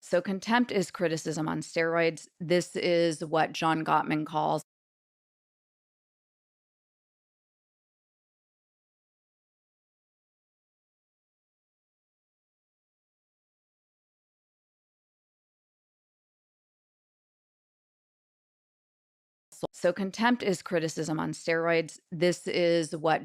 So contempt is criticism on steroids. This is what John Gottman calls so contempt is criticism on steroids. This is what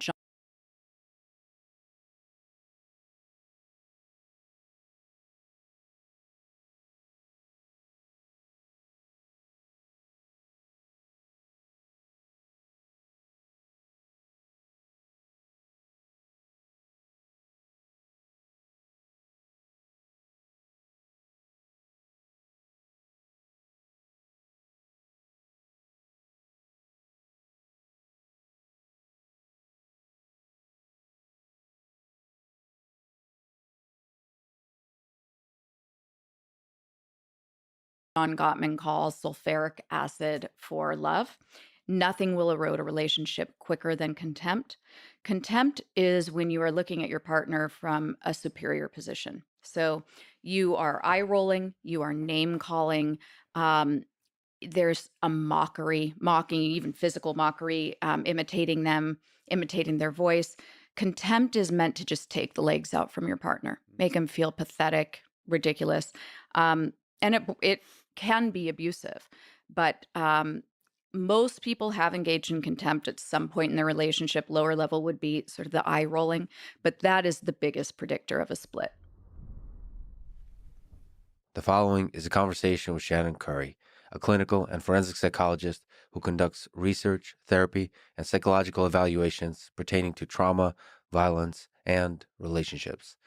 John Gottman calls sulfuric acid for love. Nothing will erode a relationship quicker than contempt. Contempt is when you are looking at your partner from a superior position. So you are eye rolling, you are name calling. Um, there's a mockery, mocking, even physical mockery, imitating them, imitating their voice. Contempt is meant to just take the legs out from your partner, make them feel pathetic, ridiculous. Um, and it can be abusive, but most people have engaged in contempt at some point in their relationship. Lower level would be sort of the eye rolling, but that is the biggest predictor of a split. The following is a conversation with Shannon Curry, a clinical and forensic psychologist who conducts research, therapy, and psychological evaluations pertaining to trauma, violence, and relationships.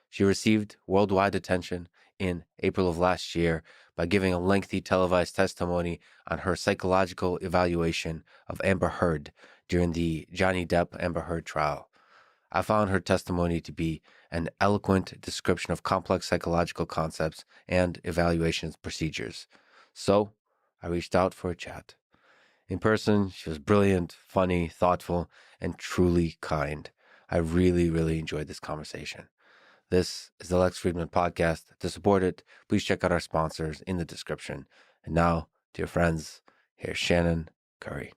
She received worldwide attention in April of last year by giving a lengthy televised testimony on her psychological evaluation of Amber Heard during the Johnny Depp Amber Heard trial. I found her testimony to be an eloquent description of complex psychological concepts and evaluation procedures. So I reached out for a chat. In person, she was brilliant, funny, thoughtful, and truly kind. I really, really enjoyed this conversation. This is the Lex Friedman podcast. To support it, please check out our sponsors in the description. And now, dear friends, here's Shannon Curry.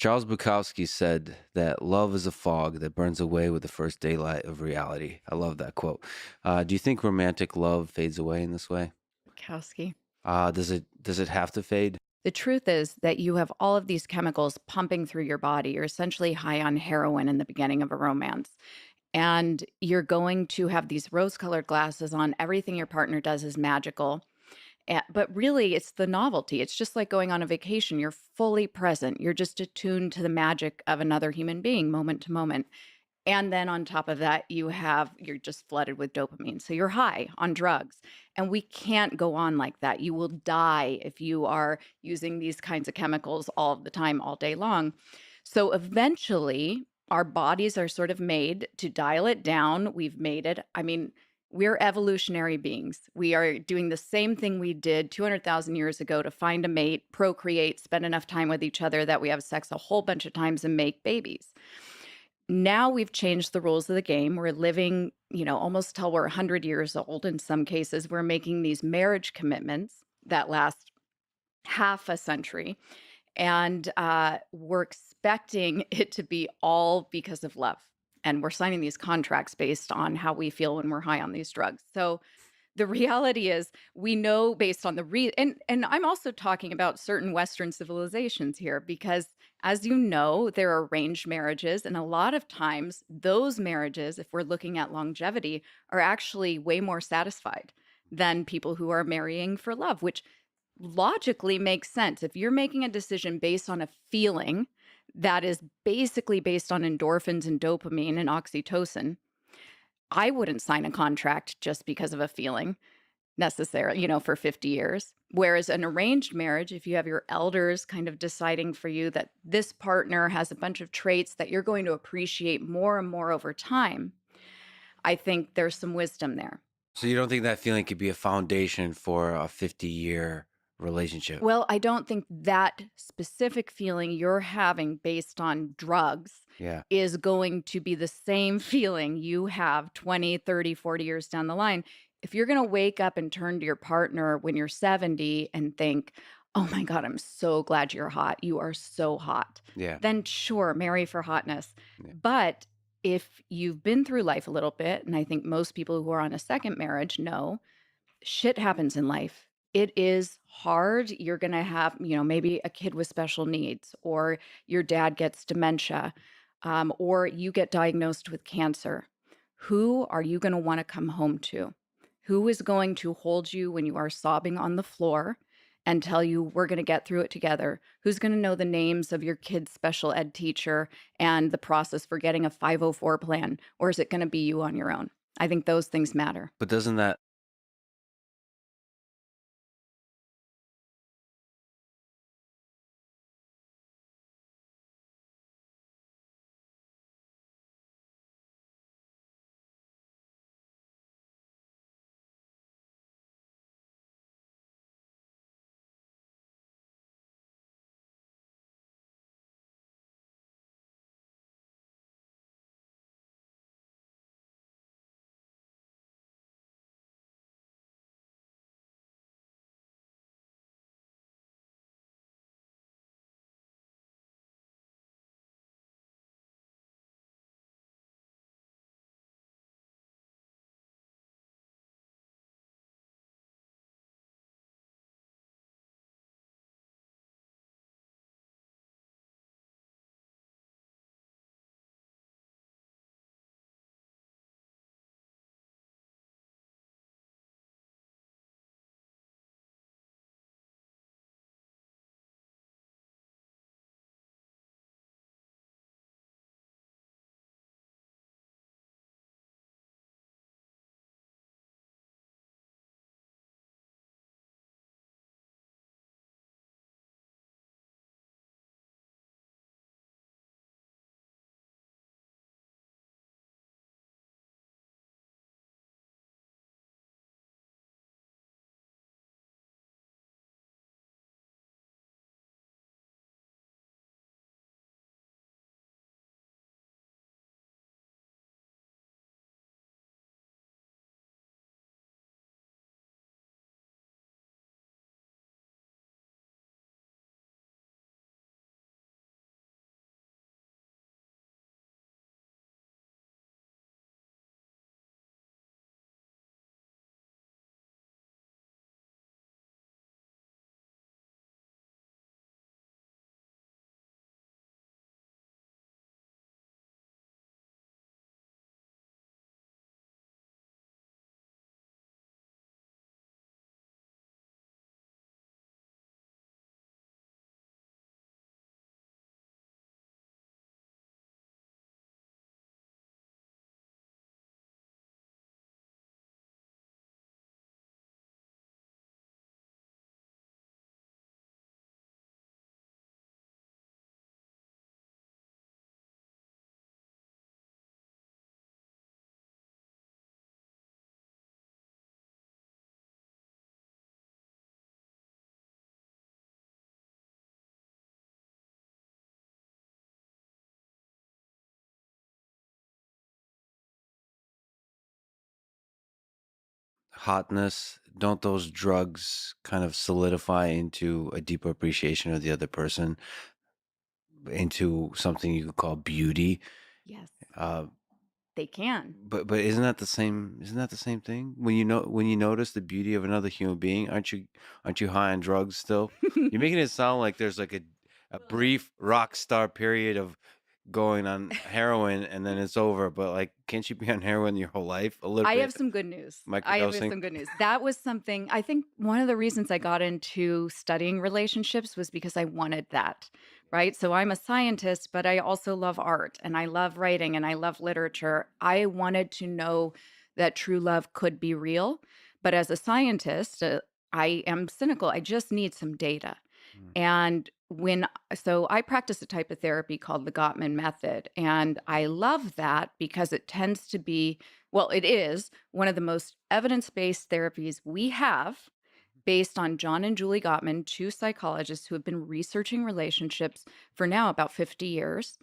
Charles Bukowski said that love is a fog that burns away with the first daylight of reality. I love that quote. Do you think romantic love fades away in this way? Kowski. Does it have to fade? The truth is that you have all of these chemicals pumping through your body. You're essentially high on heroin in the beginning of a romance. And you're going to have these rose colored glasses on. Everything your partner does is magical. But really, it's the novelty. It's just like going on a vacation. You're fully present. You're just attuned to the magic of another human being moment to moment. And then on top of that, you're just flooded with dopamine. So you're high on drugs. And we can't go on like that. You will die if you are using these kinds of chemicals all the time, all day long. So eventually, our bodies are sort of made to dial it down. We've made it. I mean, we're evolutionary beings. We are doing the same thing we did 200,000 years ago to find a mate, procreate, spend enough time with each other that we have sex a whole bunch of times and make babies. Now we've changed the rules of the game. We're living, almost till we're 100 years old. In some cases, we're making these marriage commitments that last half a century. And we're expecting it to be all because of love. And we're signing these contracts based on how we feel when we're high on these drugs. So The reality is we know based on the and I'm also talking about certain Western civilizations here because as you know, there are arranged marriages and a lot of times those marriages, if we're looking at longevity, are actually way more satisfied than people who are marrying for love, which logically makes sense. If you're making a decision based on a feeling that is basically based on endorphins and dopamine and oxytocin, I wouldn't sign a contract just because of a feeling necessarily, for 50 years. Whereas an arranged marriage, if you have your elders kind of deciding for you that this partner has a bunch of traits that you're going to appreciate more and more over time, I think there's some wisdom there. So you don't think that feeling could be a foundation for a 50-year relationship? Well, I don't think that specific feeling you're having based on drugs Yeah. is going to be the same feeling you have 20, 30, 40 years down the line. If you're going to wake up and turn to your partner when you're 70 and think, oh my God, I'm so glad you're hot. You are so hot. Yeah. Then sure, marry for hotness. Yeah. But if you've been through life a little bit, and I think most people who are on a second marriage know, shit happens in life. It is hard. You're going to have, maybe a kid with special needs, or your dad gets dementia, or you get diagnosed with cancer. Who are you going to want to come home to? Who is going to hold you when you are sobbing on the floor and tell you, we're going to get through it together? Who's going to know the names of your kid's special ed teacher and the process for getting a 504 plan? Or is it going to be you on your own? I think those things matter. But doesn't that hotness, don't those drugs kind of solidify into a deeper appreciation of the other person, into something you could call beauty? Yes. Uh, They can. But isn't that the same thing? When you notice the beauty of another human being, aren't you high on drugs still? You're making it sound like there's like a brief rock star period of going on heroin and then it's over, but like can't you be on heroin your whole life? A little I have bit some good news. I have microdosing. some good news. That was something I think one of the reasons I got into studying relationships was because I wanted that, right? So I'm a scientist, but I also love art and I love writing and I love literature. I wanted to know that true love could be real. But as a scientist, I am cynical. I just need some data. Mm. And so I practice a type of therapy called the Gottman method. And I love that because it tends to be, well, it is one of the most evidence based therapies we have based on John and Julie Gottman, two psychologists who have been researching relationships for now about 50 years.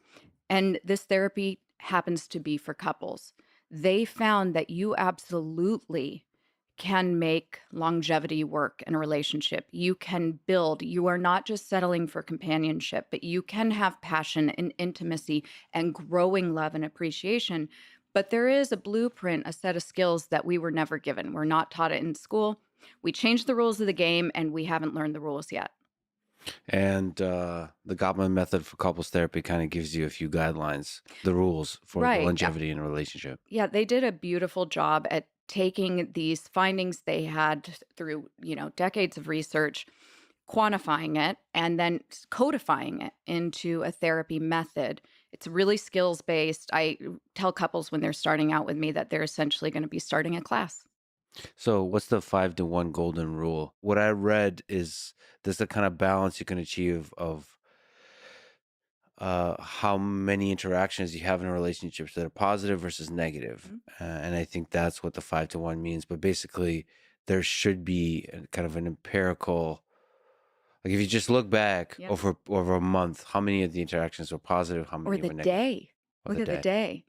And this therapy happens to be for couples. They found that you absolutely can make longevity work in a relationship. You can build. You are not just settling for companionship, but you can have passion and intimacy and growing love and appreciation. But there is a blueprint, a set of skills that we were never given. We're not taught it in school. We changed the rules of the game and we haven't learned the rules yet. And the Gottman method for couples therapy kind of gives you a few guidelines, the rules for the Right. longevity in a relationship. Yeah, they did a beautiful job at taking these findings they had through, decades of research, quantifying it, and then codifying it into a therapy method. It's really skills based. I tell couples when they're starting out with me that they're essentially going to be starting a class. So, what's the 5-to-1 golden rule? What I read is there's the kind of balance you can achieve of how many interactions you have in relationships that are positive versus negative. Mhm. And I think that's what the 5-to-1 means. But basically, there should be kind of an empirical, like if you just look back Yeah. over a month, how many of the interactions were positive, how Or many the were negative, day. or Look the at the day. day.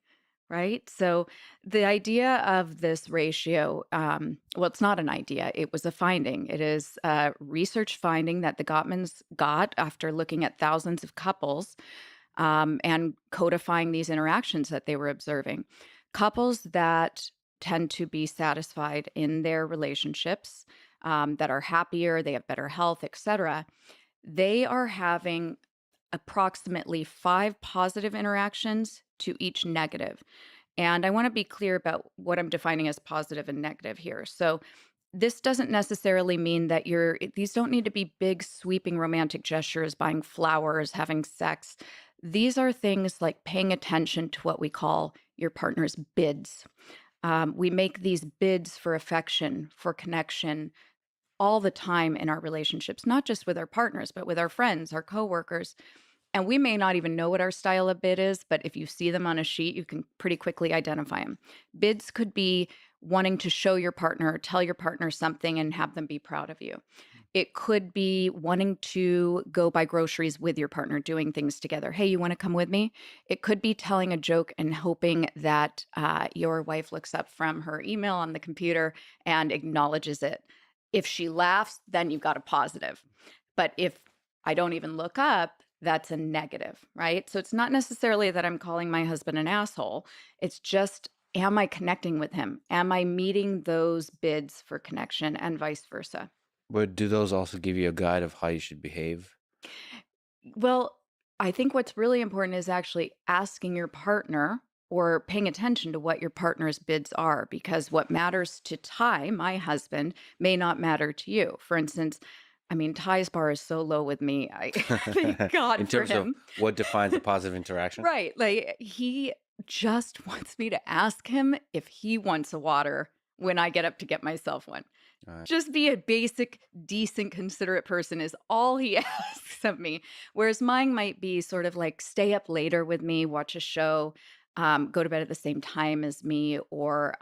Right? So the idea of this ratio, well, it's not an idea. It was a finding. It is a research finding that the Gottmans got after looking at thousands of couples and codifying these interactions that they were observing. Couples that tend to be satisfied in their relationships, that are happier, they have better health, etc., they are having approximately 5 positive interactions to each negative. And I want to be clear about what I'm defining as positive and negative here. So, this doesn't necessarily mean that these don't need to be big, sweeping romantic gestures, buying flowers, having sex. These are things like paying attention to what we call your partner's bids. We make these bids for affection, for connection, all the time in our relationships, not just with our partners, but with our friends, our coworkers. And we may not even know what our style of bid is, but if you see them on a sheet, you can pretty quickly identify them. Bids could be wanting to show your partner, tell your partner something and have them be proud of you. It could be wanting to go buy groceries with your partner, doing things together. Hey, you want to come with me? It could be telling a joke and hoping that your wife looks up from her email on the computer and acknowledges it. If she laughs, then you've got a positive. But if I don't even look up, that's a negative, right? So it's not necessarily that I'm calling my husband an asshole. It's just, am I connecting with him? Am I meeting those bids for connection and vice versa? But do those also give you a guide of how you should behave? Well, I think what's really important is actually asking your partner or paying attention to what your partner's bids are, because what matters to Ty, my husband, may not matter to you. For instance, I mean, Ty's bar is so low with me. I thank In God for terms of him. what defines a positive interaction? Right. Like he just wants me to ask him if he wants a water when I get up to get myself one. All right. Just be a basic, decent, considerate person is all he asks of me. Whereas mine might be sort of like stay up later with me, watch a show, go to bed at the same time as me, or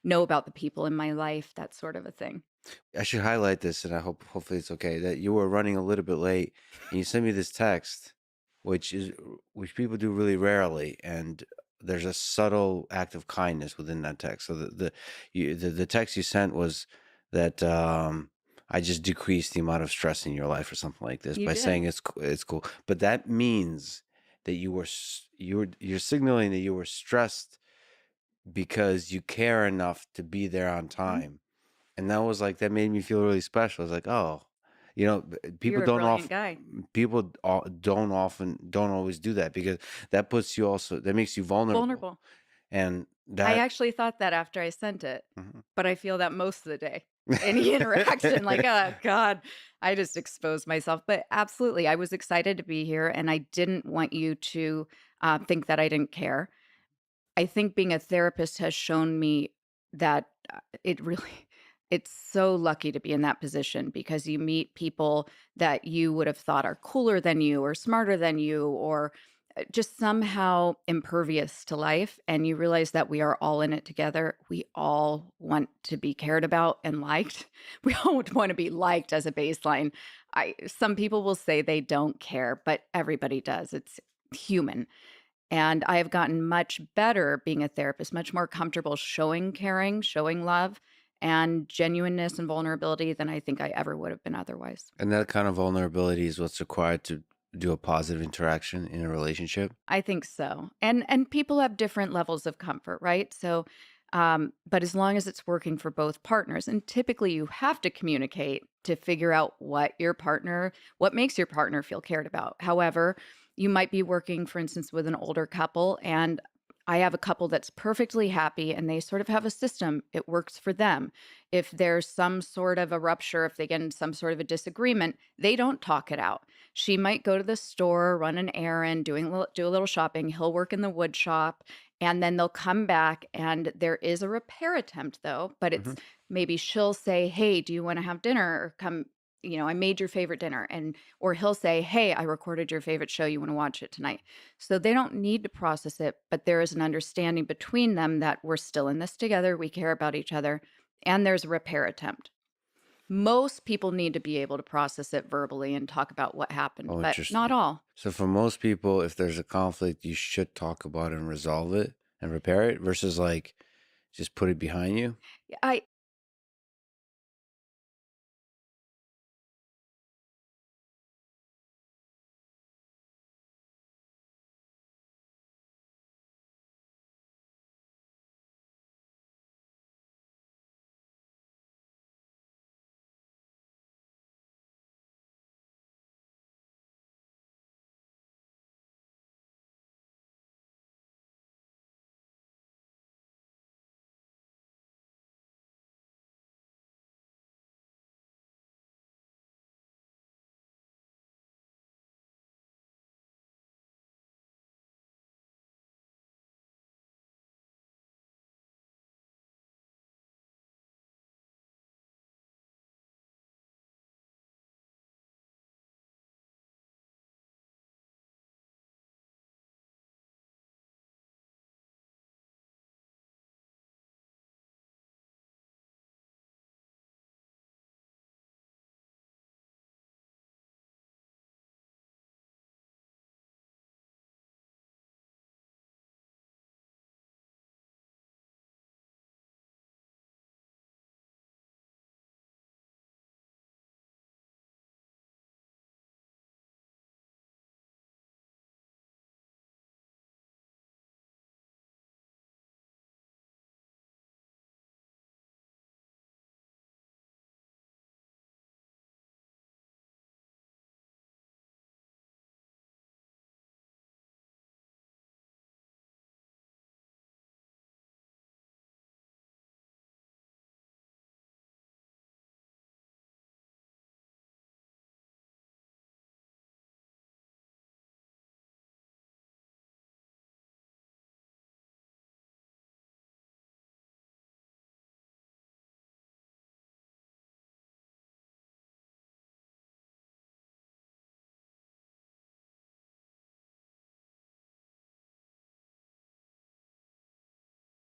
know about the people in my life, that sort of a thing. I should highlight this, and I hope hopefully it's okay that you were running a little bit late, and you sent me this text, which people do really rarely, and there's a subtle act of kindness within that text. So the text you sent was that I just decreased the amount of stress in your life or something like this You by did. saying it's cool, but that means that you're signaling that you were stressed because you care enough to be there on Mhm. time. And that was like that made me feel really special. It's like, oh, people You're a don't brilliant off guy. don't often don't always do that because that makes you vulnerable. Vulnerable. And I that actually thought that after I sent it, Mhm. but I feel that most of the day. Any interaction, like, "Oh god, I just exposed myself." But absolutely, I was excited to be here, and I didn't want you to, think that I didn't care. I think being a therapist has shown me that, it really it's so lucky to be in that position because you meet people that you would have thought are cooler than you or smarter than you or, just somehow impervious to life, and you realize that we are all in it together. We all want to be cared about and liked. We all would wanna be liked as a baseline. I Some people will say they don't care, but everybody does. It's human. And I have gotten much better being a therapist, much more comfortable showing caring, showing love, and genuineness and vulnerability than I think I ever would have been otherwise. and that kind of vulnerability is what's required to do a positive interaction in a relationship. I think so. And people have different levels of comfort, right? So but as long as it's working for both partners, and typically you have to communicate to figure out what makes your partner feel cared about. However, you might be working, for instance, with an older couple, and I have a couple that's perfectly happy and they sort of have a system. It works for them. If there's some sort of a rupture, if they get in some sort of a disagreement, they don't talk it out. She might go to the store, run an errand, do a little shopping. He'll work in the wood shop, and then they'll come back, and there is a repair attempt, though, but it's Mhm. maybe she'll say, "Hey, do you wanna have dinner?" Or come, "I made your favorite dinner," and or he'll say, "Hey, I recorded your favorite show. You wanna watch it tonight?" So they don't need to process it, but there is an understanding between them that we're still in this together, we care about each other, and there's a repair attempt. Most people need to be able to process it verbally and talk about what happened, Oh, but not interesting. all. So for most people, if there's a conflict, you should talk about it and resolve it and repair it versus like just put it behind you. Yeah, I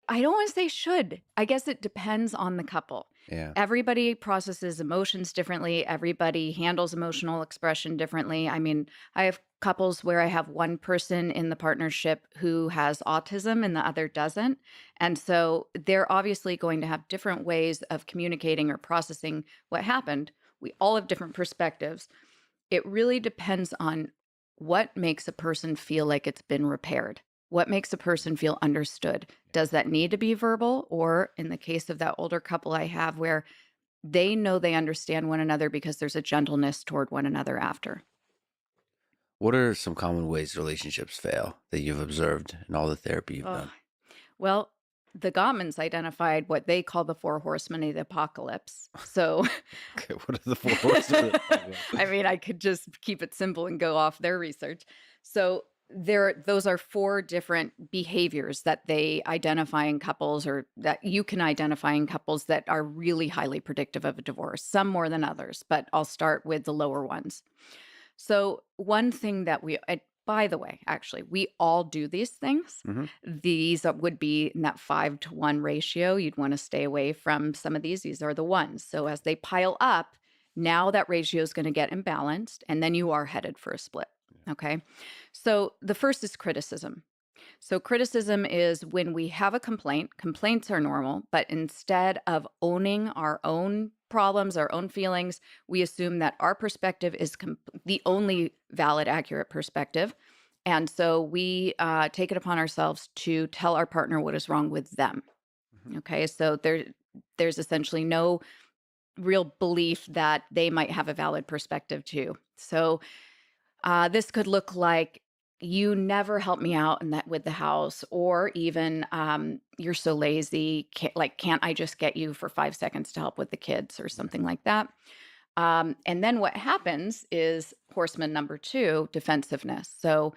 I don't wanna say should. I guess it depends on the couple. Yeah. Everybody processes emotions differently, everybody handles emotional expression differently. I mean, I have couples where I have one person in the partnership who has autism and the other doesn't, and so they're obviously going to have different ways of communicating or processing what happened. We all have different perspectives. It really depends on what makes a person feel like it's been repaired. What makes a person feel understood? Does that need to be verbal? Or in the case of that older couple I have, where they know they understand one another because there's a gentleness toward one another after. What are some common ways relationships fail that you've observed in all the therapy you've Oh, done? well, the Gottmans identified what they call the four horsemen of the apocalypse. So, Okay, what are the four horsemen of the apocalypse? I mean, I could just keep it simple and go off their research. So, those are four different behaviors that they identify in couples, or that you can identify in couples, that are really highly predictive of a divorce, some more than others, but I'll start with the lower ones. So, one thing that by the way, actually, we all do these things. Hmm. These would be in that 5-to-1 ratio. You'd want to stay away from some of these. These are the ones. So, as they pile up, now that ratio is going to get imbalanced, and then you are headed for a split. Okay. So, the first is criticism. So, criticism is when we have a complaint. Complaints are normal, but instead of owning our own problems, our own feelings, we assume that our perspective is the only valid, accurate perspective. And so we take it upon ourselves to tell our partner what is wrong with them. Hmm. Okay. So there's essentially no real belief that they might have a valid perspective too. So this could look like, you never help me out in that with the house, or even you're so lazy. Can't I just get you for 5 seconds to help with the kids or Yeah. something like that? And then what happens is horseman number two, defensiveness. So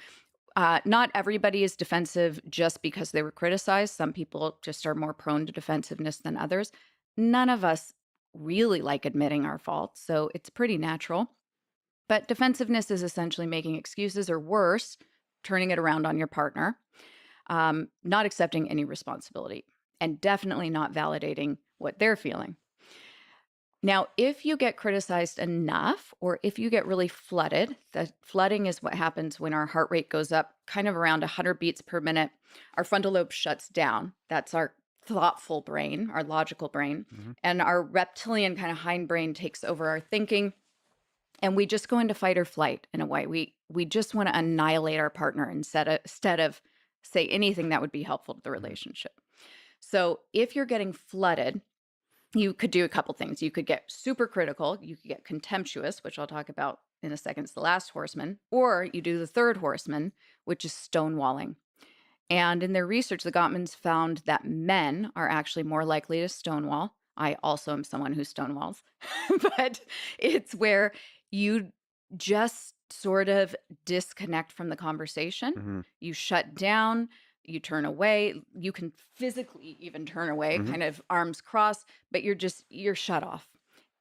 not everybody is defensive just because they were criticized. Some people just are more prone to defensiveness than others. None of us really like admitting our faults, so it's pretty natural. But defensiveness is essentially making excuses, or worse, turning it around on your partner, not accepting any responsibility, and definitely not validating what they're feeling. Now, if you get criticized enough, or if you get really flooded, the flooding is what happens when our heart rate goes up kind of around 100 beats per minute. Our frontal lobe shuts down. That's our thoughtful brain, our logical brain. Hmm. And our reptilian kind of hindbrain takes over our thinking, and we just go into fight or flight in a way. We just want to annihilate our partner instead of say anything that would be helpful to the Hmm. relationship. So if you're getting flooded, you could do a couple things. You could get super critical, you could get contemptuous, which I'll talk about in a second. It's the last horseman, or you do the third horseman, which is stonewalling. And in their research, the Gottmans found that men are actually more likely to stonewall. I also am someone who stonewalls, but it's where you just sort of disconnect from the conversation. Hmm. You shut down, you turn away. You can physically even turn away, Hmm. kind of arms crossed, but you're shut off.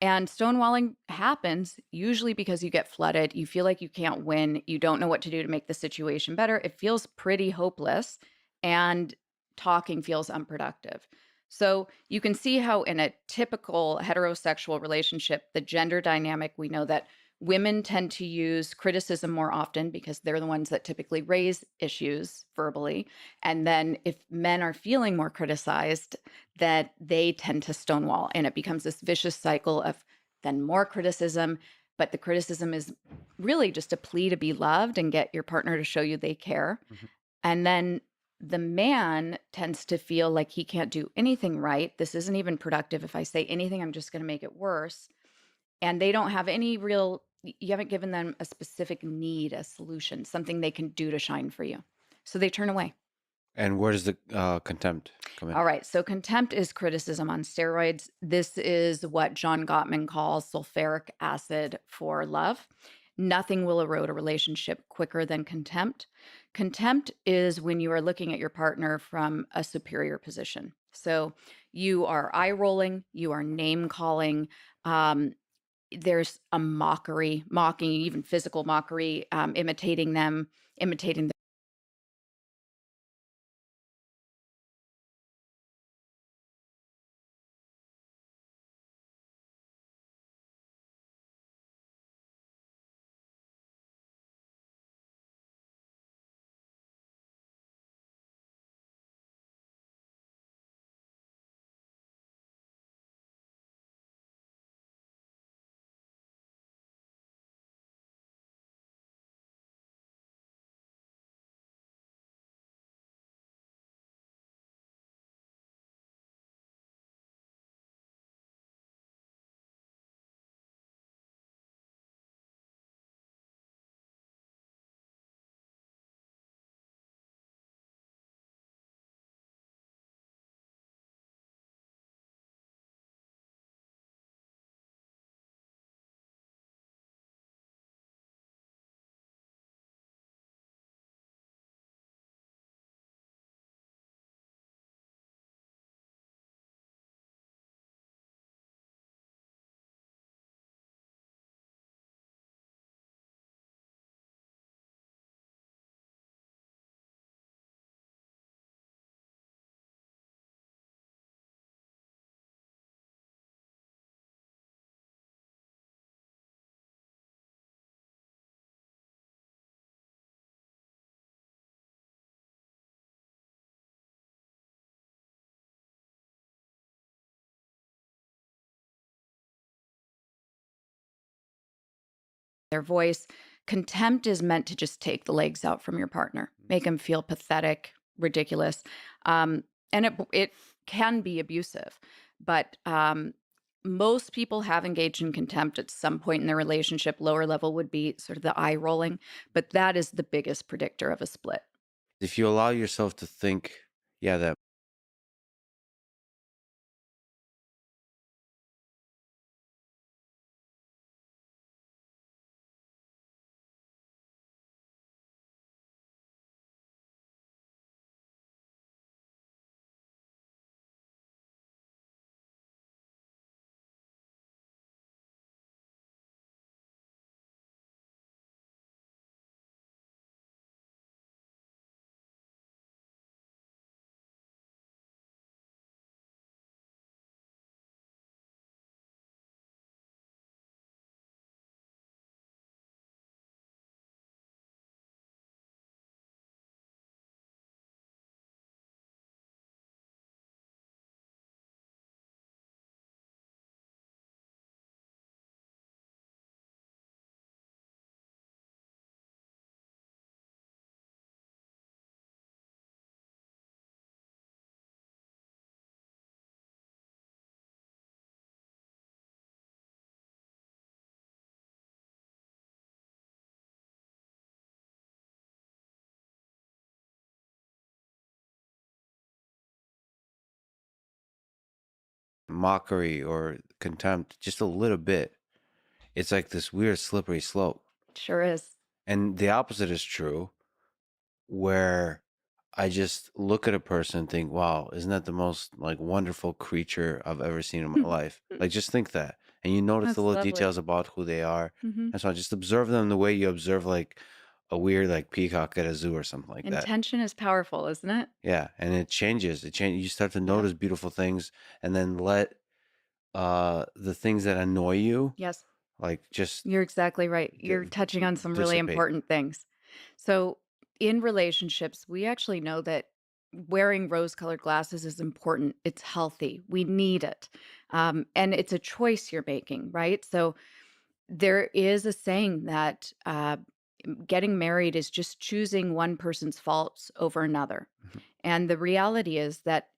And stonewalling happens usually because you get flooded. You feel like you can't win. You don't know what to do to make the situation better. It feels pretty hopeless, and talking feels unproductive. So you can see how, in a typical heterosexual relationship, the gender dynamic, we know that women tend to use criticism more often because they're the ones that typically raise issues verbally. And then if men are feeling more criticized, that they tend to stonewall, and it becomes this vicious cycle of then more criticism. But the criticism is really just a plea to be loved and get your partner to show you they care. Hmm. And then the man tends to feel like he can't do anything right. This isn't even productive. If I say anything, I'm just going to make it worse. And they don't have any real, you haven't given them a specific need, a solution, something they can do to shine for you. So they turn away. And where does the contempt come in? All right. So contempt is criticism on steroids. This is what John Gottman calls sulfuric acid for love. Nothing will erode a relationship quicker than contempt. Contempt is when you are looking at your partner from a superior position. So you are eye rolling, you are name calling. Um, there's a mockery, mocking, even physical mockery, imitating them, imitating their voice. Contempt is meant to just take the legs out from your partner, make them feel pathetic, ridiculous, um, and it can be abusive. But most people have engaged in contempt at some point in their relationship. Lower level would be sort of the eye rolling, but that is the biggest predictor of a split. If you allow yourself to think, yeah, that mockery or contempt, just a little bit, it's like this weird slippery slope. Sure is. And the opposite is true, where I just look at a person and think, wow, isn't that the most like wonderful creature I've ever seen in my life? Like just think that. And you notice the That's little lovely. details about who they are. Hmm. And so I just observe them the way you observe like a weird like peacock at a zoo or something like that. Intention is powerful, isn't it? Yeah. And it changes. It changes. You start to Yeah. notice beautiful things and then let the things that annoy you Yes. like just You're exactly right. d- You're touching on some really dissipate. important things. So, in relationships, we actually know that wearing rose colored glasses is important. It's healthy. We need it. And it's a choice you're making, right? So, there is a saying that getting married is just choosing one person's faults over another. Mhm. And the reality is that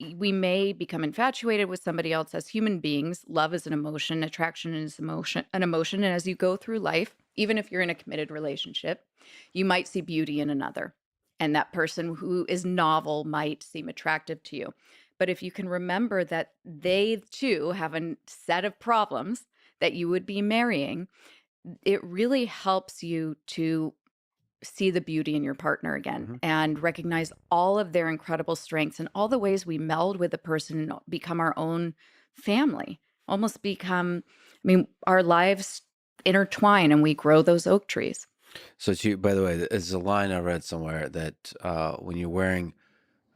we may become infatuated with somebody else as human beings. Love is an emotion, attraction is an emotion. And as you go through life, even if you're in a committed relationship, you might see beauty in another. And that person who is novel might seem attractive to you. But if you can remember that they too have a set of problems that you would be marrying, it really helps you to see the beauty in your partner again Mhm. and recognize all of their incredible strengths and all the ways we meld with a person and become our own family, almost become, I mean, our lives intertwine and we grow those oak trees. So, by the way, there's a line I read somewhere that when you're wearing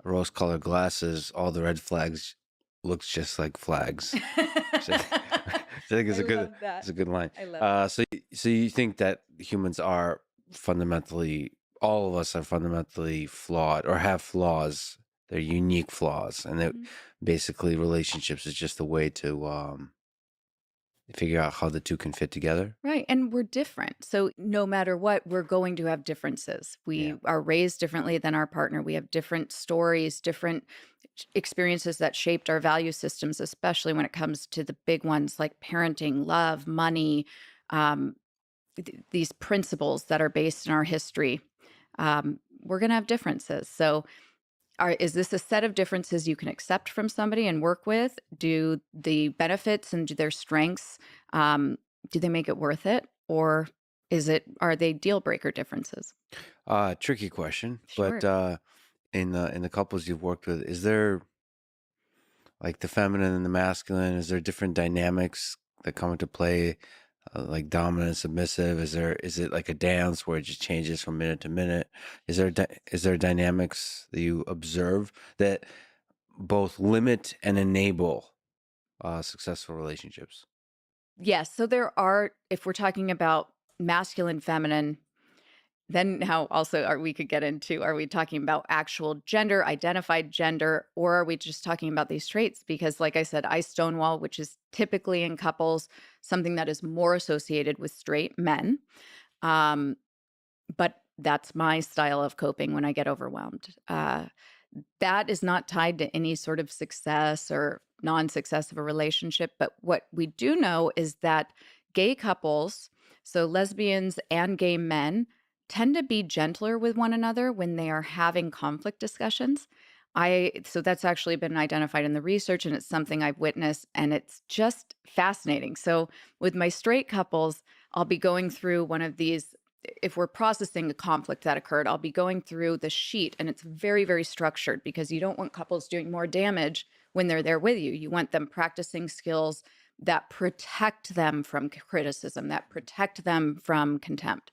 rose-colored glasses, all the red flags looks just like flags. So, I think I love it's that. a good line. I love that. So you think that humans are fundamentally, all of us are fundamentally flawed or have flaws. They're unique flaws, and that Mhm. basically relationships is just a way to figure out how the two can fit together. Right. And we're different. So no matter what, we're going to have differences. Yeah. We are raised differently than our partner. We have different stories, different experiences that shaped our value systems, especially when it comes to the big ones like parenting, love, money, um, these principles that are based in our history. We're going to have differences. So is this a set of differences you can accept from somebody and work with? Do the benefits and do their strengths, um, do they make it worth it? Or are they deal breaker differences? Tricky question, but Sure. in the couples you've worked with, is there like the feminine and the masculine? Is there different dynamics that come into play, like dominant, submissive? Is it like a dance where it just changes from minute to minute? Is there dynamics that you observe that both limit and enable successful relationships? Yes. So there are, if we're talking about masculine, feminine, Then now also are we could get into, are we talking about actual gender, identified gender, or are we just talking about these traits? Because like I said, I stonewall, which is typically in couples, something that is more associated with straight men. Um, but that's my style of coping when I get overwhelmed. That is not tied to any sort of success or non success of a relationship. But what we do know is that gay couples, so lesbians and gay men, tend to be gentler with one another when they are having conflict discussions. So that's actually been identified in the research and it's something I've witnessed and it's just fascinating. So with my straight couples, I'll be going through one of these, if we're processing a conflict that occurred, I'll be going through the sheet and it's very, very structured because you don't want couples doing more damage when they're there with you. You want them practicing skills that protect them from criticism, that protect them from contempt.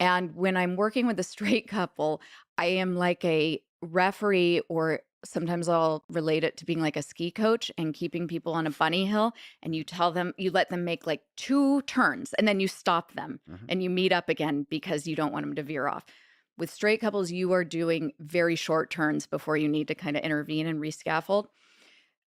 And when I'm working with a straight couple, I am like a referee, or sometimes I'll relate it to being like a ski coach and keeping people on a bunny hill. And you tell them, you let them make like two turns and then you stop them Mhm. and you meet up again because you don't want them to veer off. With straight couples, you are doing very short turns before you need to kind of intervene and rescaffold.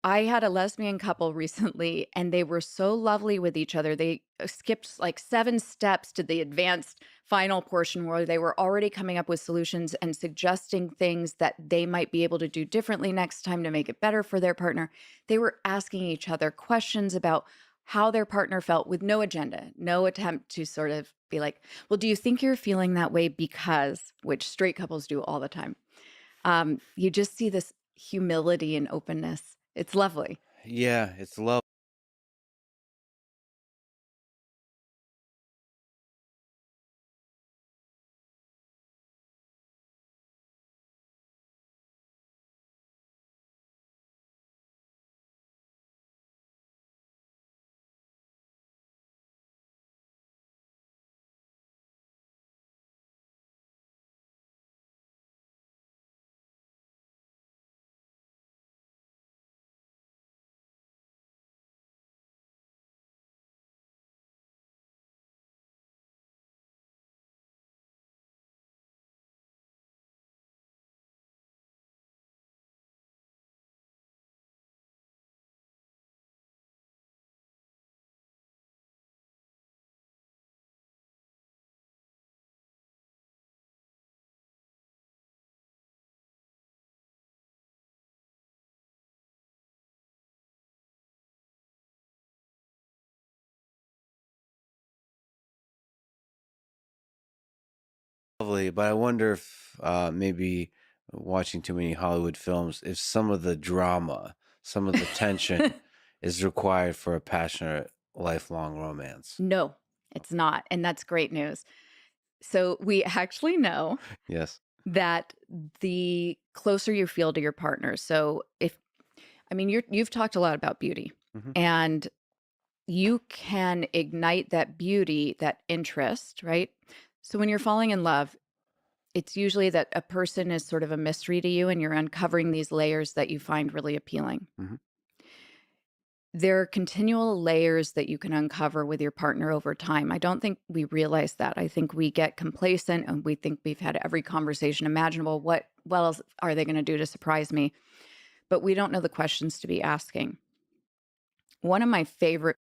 I had a lesbian couple recently, and they were so lovely with each other. They skipped like 7 steps to the advanced final portion where they were already coming up with solutions and suggesting things that they might be able to do differently next time to make it better for their partner. They were asking each other questions about how their partner felt with no agenda, no attempt to sort of be like, "Well, do you think you're feeling that way because," which straight couples do all the time. You just see this humility and openness. It's lovely. Yeah, it's love. Lovely, but I wonder if maybe watching too many Hollywood films, if some of the drama, some of the tension is required for a passionate, lifelong romance. No, it's not, and that's great news. So, we actually know Yes. that the closer you feel to your partner, so if I mean, you've talked a lot about beauty, Hmm. and you can ignite that beauty, that interest, right? So, when you're falling in love, it's usually that a person is sort of a mystery to you, and you're uncovering these layers that you find really appealing. Hmm. There are continual layers that you can uncover with your partner over time. I don't think we realize that. I think we get complacent and we think we've had every conversation imaginable. What else are they going to do to surprise me? But we don't know the questions to be asking. One of my favorite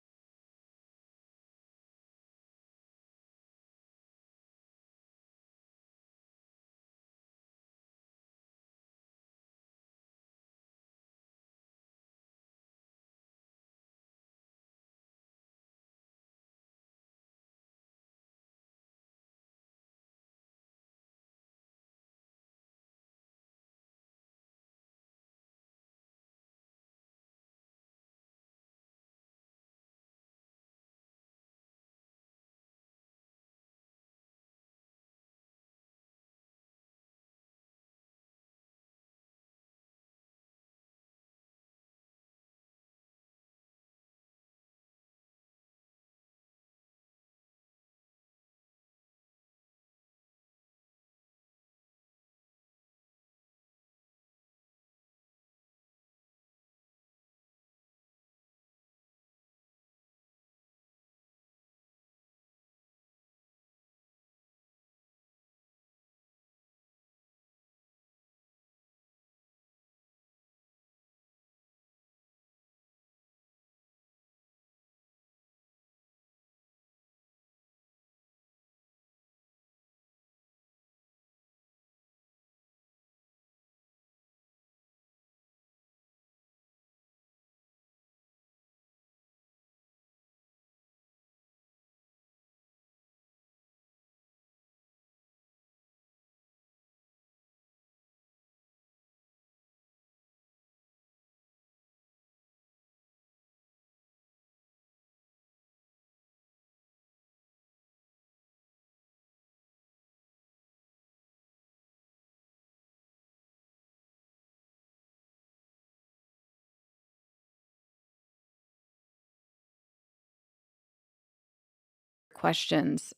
questions.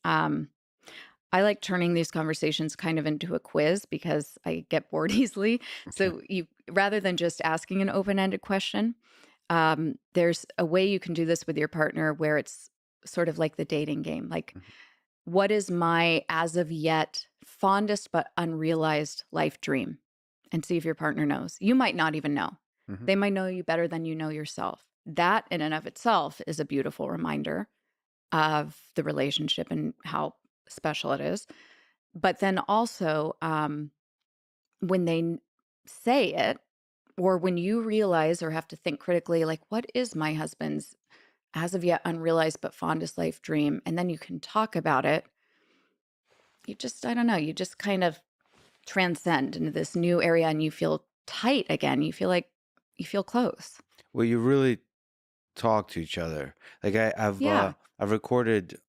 I like turning these conversations kind of into a quiz because I get bored easily. Okay. So you rather than just asking an open-ended question, there's a way you can do this with your partner where it's sort of like the dating game. Like, Mhm. what is my as of yet fondest but unrealized life dream? And see if your partner knows. You might not even know. Mhm. They might know you better than you know yourself. That in and of itself is a beautiful reminder of the relationship and how special it is. But then also, when they say it, or when you realize or have to think critically, like, what is my husband's as of yet unrealized but fondest life dream? And then you can talk about it. You just, I don't know, you just kind of transcend into this new area and you feel tight again. You feel like you feel close. Well, you really talk to each other. Like Yeah. I've recorded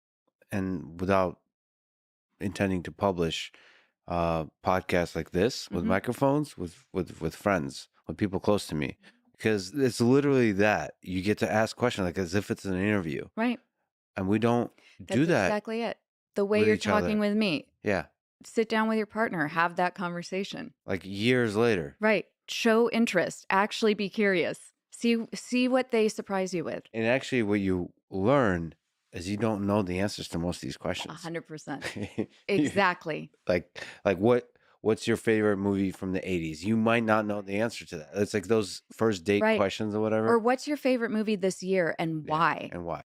and without intending to publish podcasts like this with Hmm. microphones with friends, with people close to me. Because it's literally that. You get to ask questions like as if it's an interview. Right. And we don't do That's that exactly it. The way with you're each talking other. with me, Yeah. sit down with your partner, have that conversation. Like years later. Right. Show interest. Actually be curious. See what they surprise you with. And actually what you learn is you don't know the answers to most of these questions. 100%. You- Exactly. like what's your favorite movie from the 80s? You might not know the answer to that. It's like those first date Right. questions or whatever. Or what's your favorite movie this year and Yeah. why? And why?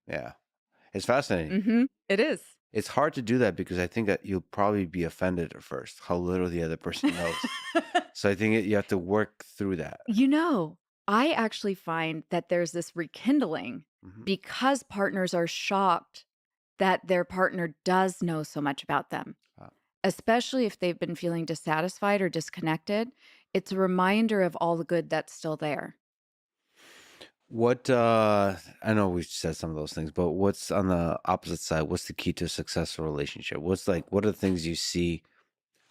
Yeah. It's fascinating. It is. It's hard to do that because I think that you'll probably be offended at first, how little the other person knows. So I think you have to work through that. You know, I actually find that there's this rekindling Hmm. because partners are shocked that their partner does know so much about them, especially if they've been feeling dissatisfied or disconnected. It's a reminder of all the good that's still there. What I know we've said some of those things, but what's on the opposite side? What's the key to a successful relationship? What are the things you see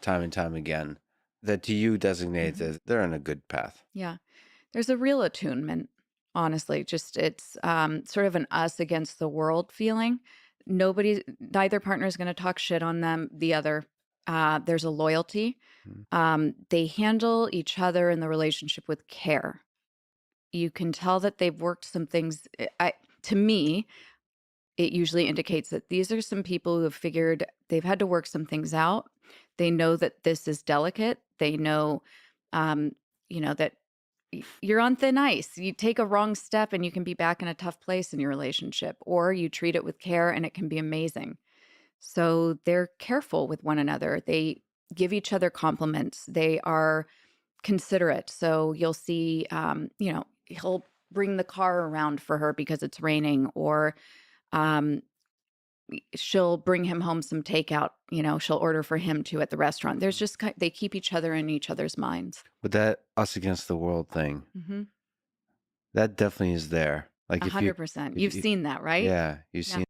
time and time again that to you designate Mhm. that they're on a good path? Yeah. There's a real attunement, honestly. Just it's sort of an us against the world feeling. Neither partner is going to talk shit on the other. There's a loyalty. Mm. They handle each other in the relationship with care. You can tell that they've worked some things. To me, it usually indicates that these are some people who have figured they've had to work some things out. They know that this is delicate. They know, um, that you're on thin ice. You take a wrong step and you can be back in a tough place in your relationship, or you treat it with care and it can be amazing. So they're careful with one another. They give each other compliments. They are considerate. So you'll see, he'll bring the car around for her because it's raining, or um, she'll bring him home some takeout. She'll order for him too at the restaurant. There's just they keep each other in each other's minds. But that us against the world thing, Hmm. that definitely is there. Like A if you, 100%. if You've you, seen that, right? yeah, you Yeah. see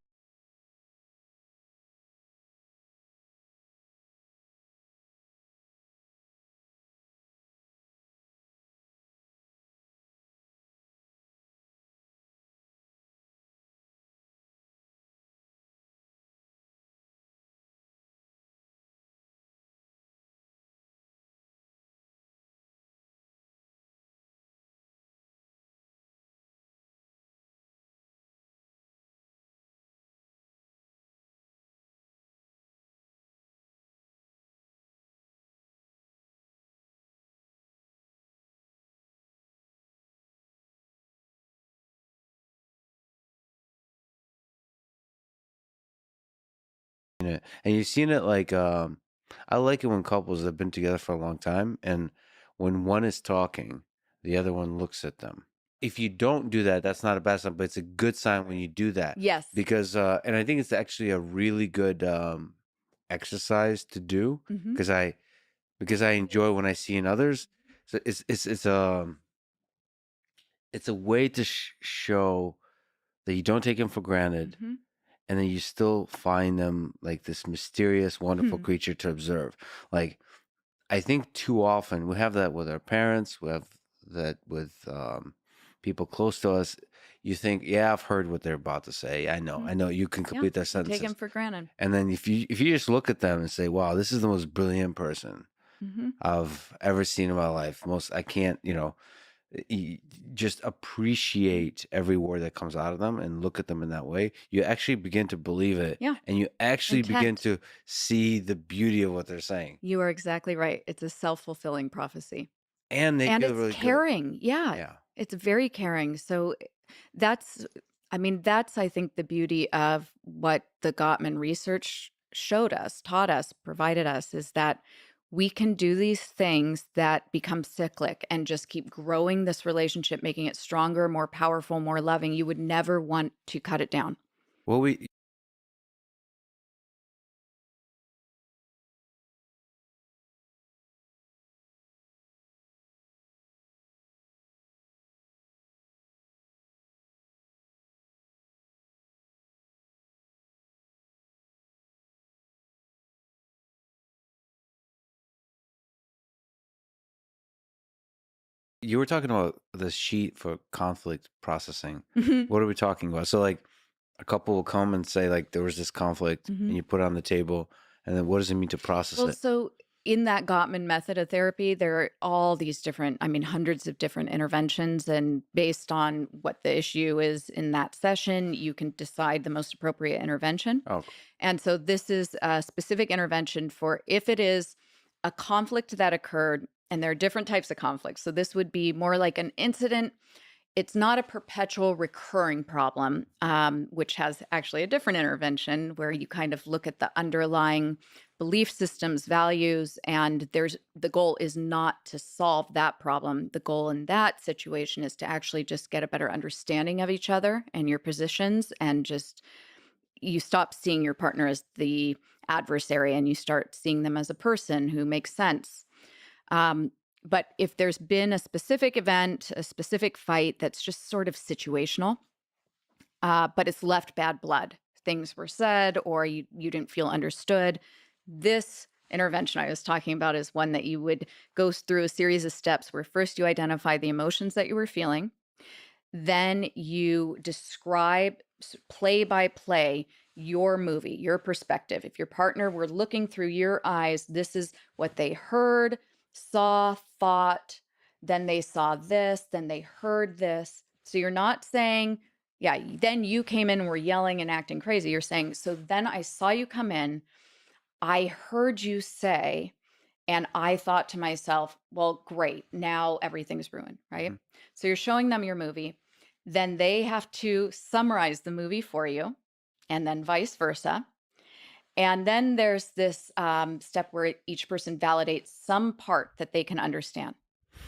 it, and you've seen it like I like it when couples have been together for a long time, and when one is talking, the other one looks at them. If you don't do that, that's not a bad sign, but it's a good sign when you do that Yes. because, and I think it's actually a really good exercise to do Hmm. because I enjoy when I see in others. So it's a way to show that you don't take them for granted, Hmm. and then you still find them like this mysterious, wonderful Hmm. creature to observe. Like I think too often we have that with our parents, we have that with people close to us. You think, yeah, I've heard what they're about to say. Hmm. I know. You can Yeah. complete their You take him sentences, for granted. and then if you just look at them and say, "Wow, this is the most brilliant person Hmm. I've ever seen in my life," most I can't, y- just Hmm. appreciate every word that comes out of them and look at them in that way, you actually begin to believe it Yeah. and you actually begin Intent. to see the beauty of what they're saying. You are exactly right. It's a self-fulfilling prophecy. And they And feel it's really good. caring. Yeah. Yeah. It's very caring. So that's that's I think the beauty of what the Gottman research showed us, taught us, provided us is that we can do these things that become cyclic and just keep growing this relationship, making it stronger, more powerful, more loving. You would never want to cut it down. Well, we you were talking about the sheet for conflict processing. Mhm. What are we talking about? So like a couple will come and say like there was this conflict Mhm. and you put it on the table and then what does it mean to process Well, it? so in that Gottman method of therapy, there are all these different, hundreds of different interventions. And based on what the issue is in that session, you can decide the most appropriate intervention. Oh, And so this is a specific intervention for if it is a conflict that occurred, and there are different types of conflicts. So this would be more like an incident. It's not a perpetual recurring problem, which has actually a different intervention where you kind of look at the underlying belief systems, values, and there's the goal is not to solve that problem. The goal in that situation is to actually just get a better understanding of each other and your positions, and just you stop seeing your partner as the adversary and you start seeing them as a person who makes sense. um, but if there's been a specific event, a specific fight that's just sort of situational, but it's left bad blood, things were said or you didn't feel understood. This intervention I was talking about is one that you would go through a series of steps where first you identify the emotions that you were feeling, then you describe play by play your movie, your perspective. If your partner were looking through your eyes, this is what they heard, saw, thought, then they saw this, then they heard this. So you're not saying, yeah, then you came in and were yelling and acting crazy. You're saying, so then I saw you come in, I heard you say, and I thought to myself, well, great. Now everything's ruined, right? Mhm. So you're showing them your movie. Then they have to summarize the movie for you, and then vice versa. And then there's this step where each person validates some part that they can understand.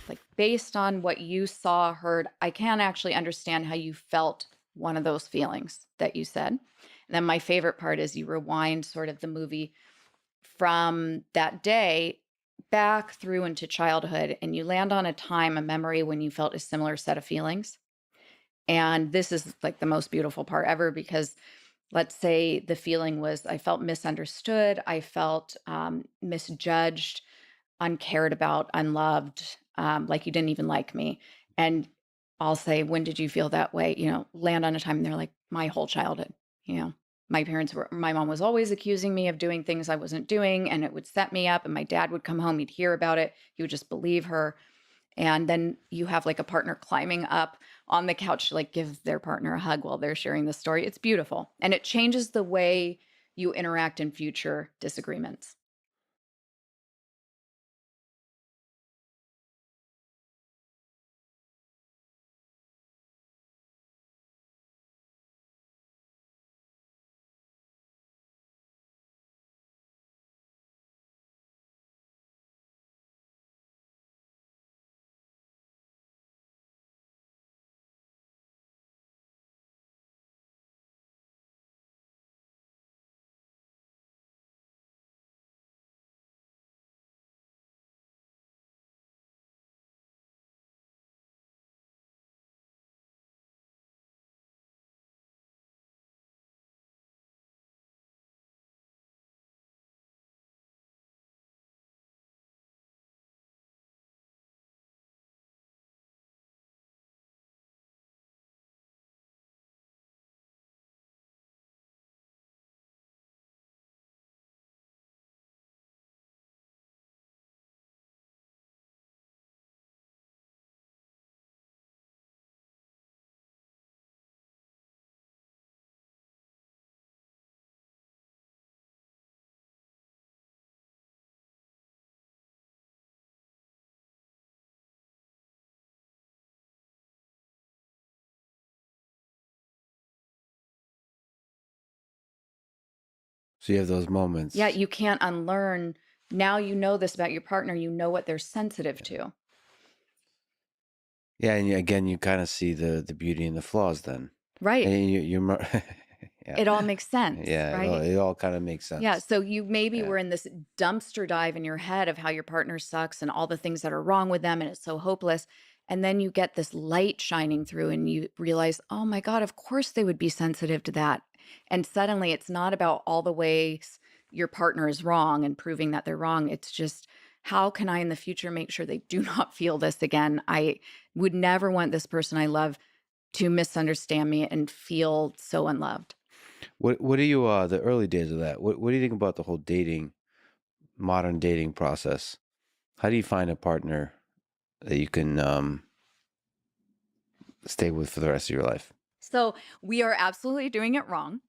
Like, based on what you saw, heard, I can actually understand how you felt one of those feelings that you said. And then my favorite part is you rewind sort of the movie from that day back through into childhood, and you land on a time, a memory when you felt a similar set of feelings. And this is like the most beautiful part ever because let's say the feeling was I felt misunderstood, I felt misjudged, uncared about, unloved, like you didn't even like me. And I'll say, when did you feel that way? Land on a time and they're like, my whole childhood. You know, my mom was always accusing me of doing things I wasn't doing, and it would set me up. And my dad would come home, he'd hear about it, he would just believe her. And then you have like a partner climbing up on the couch to like give their partner a hug while they're sharing the story. It's beautiful. And it changes the way you interact in future disagreements. So you have those Yeah, moments. you can't unlearn. Now you know this about your partner, you know what they're sensitive to. Yeah, and again, you kind of see the beauty and the flaws then. Right. And yeah. It all makes sense, Yeah, right? it all kind of makes Yeah, sense. so you maybe Yeah. were in this dumpster dive in your head of how your partner sucks and all the things that are wrong with them and it's so hopeless. And then you get this light shining through and you realize, oh my God, of course they would be sensitive to that. And suddenly it's not about all the ways your partner is wrong and proving that they're wrong. It's just, how can I in the future make sure they do not feel this again? I would never want this person I love to misunderstand me and feel so unloved. What do you the early days of that? What do you think about the whole modern dating process? How do you find a partner that you can stay with for the rest of your life? So we are absolutely doing it wrong.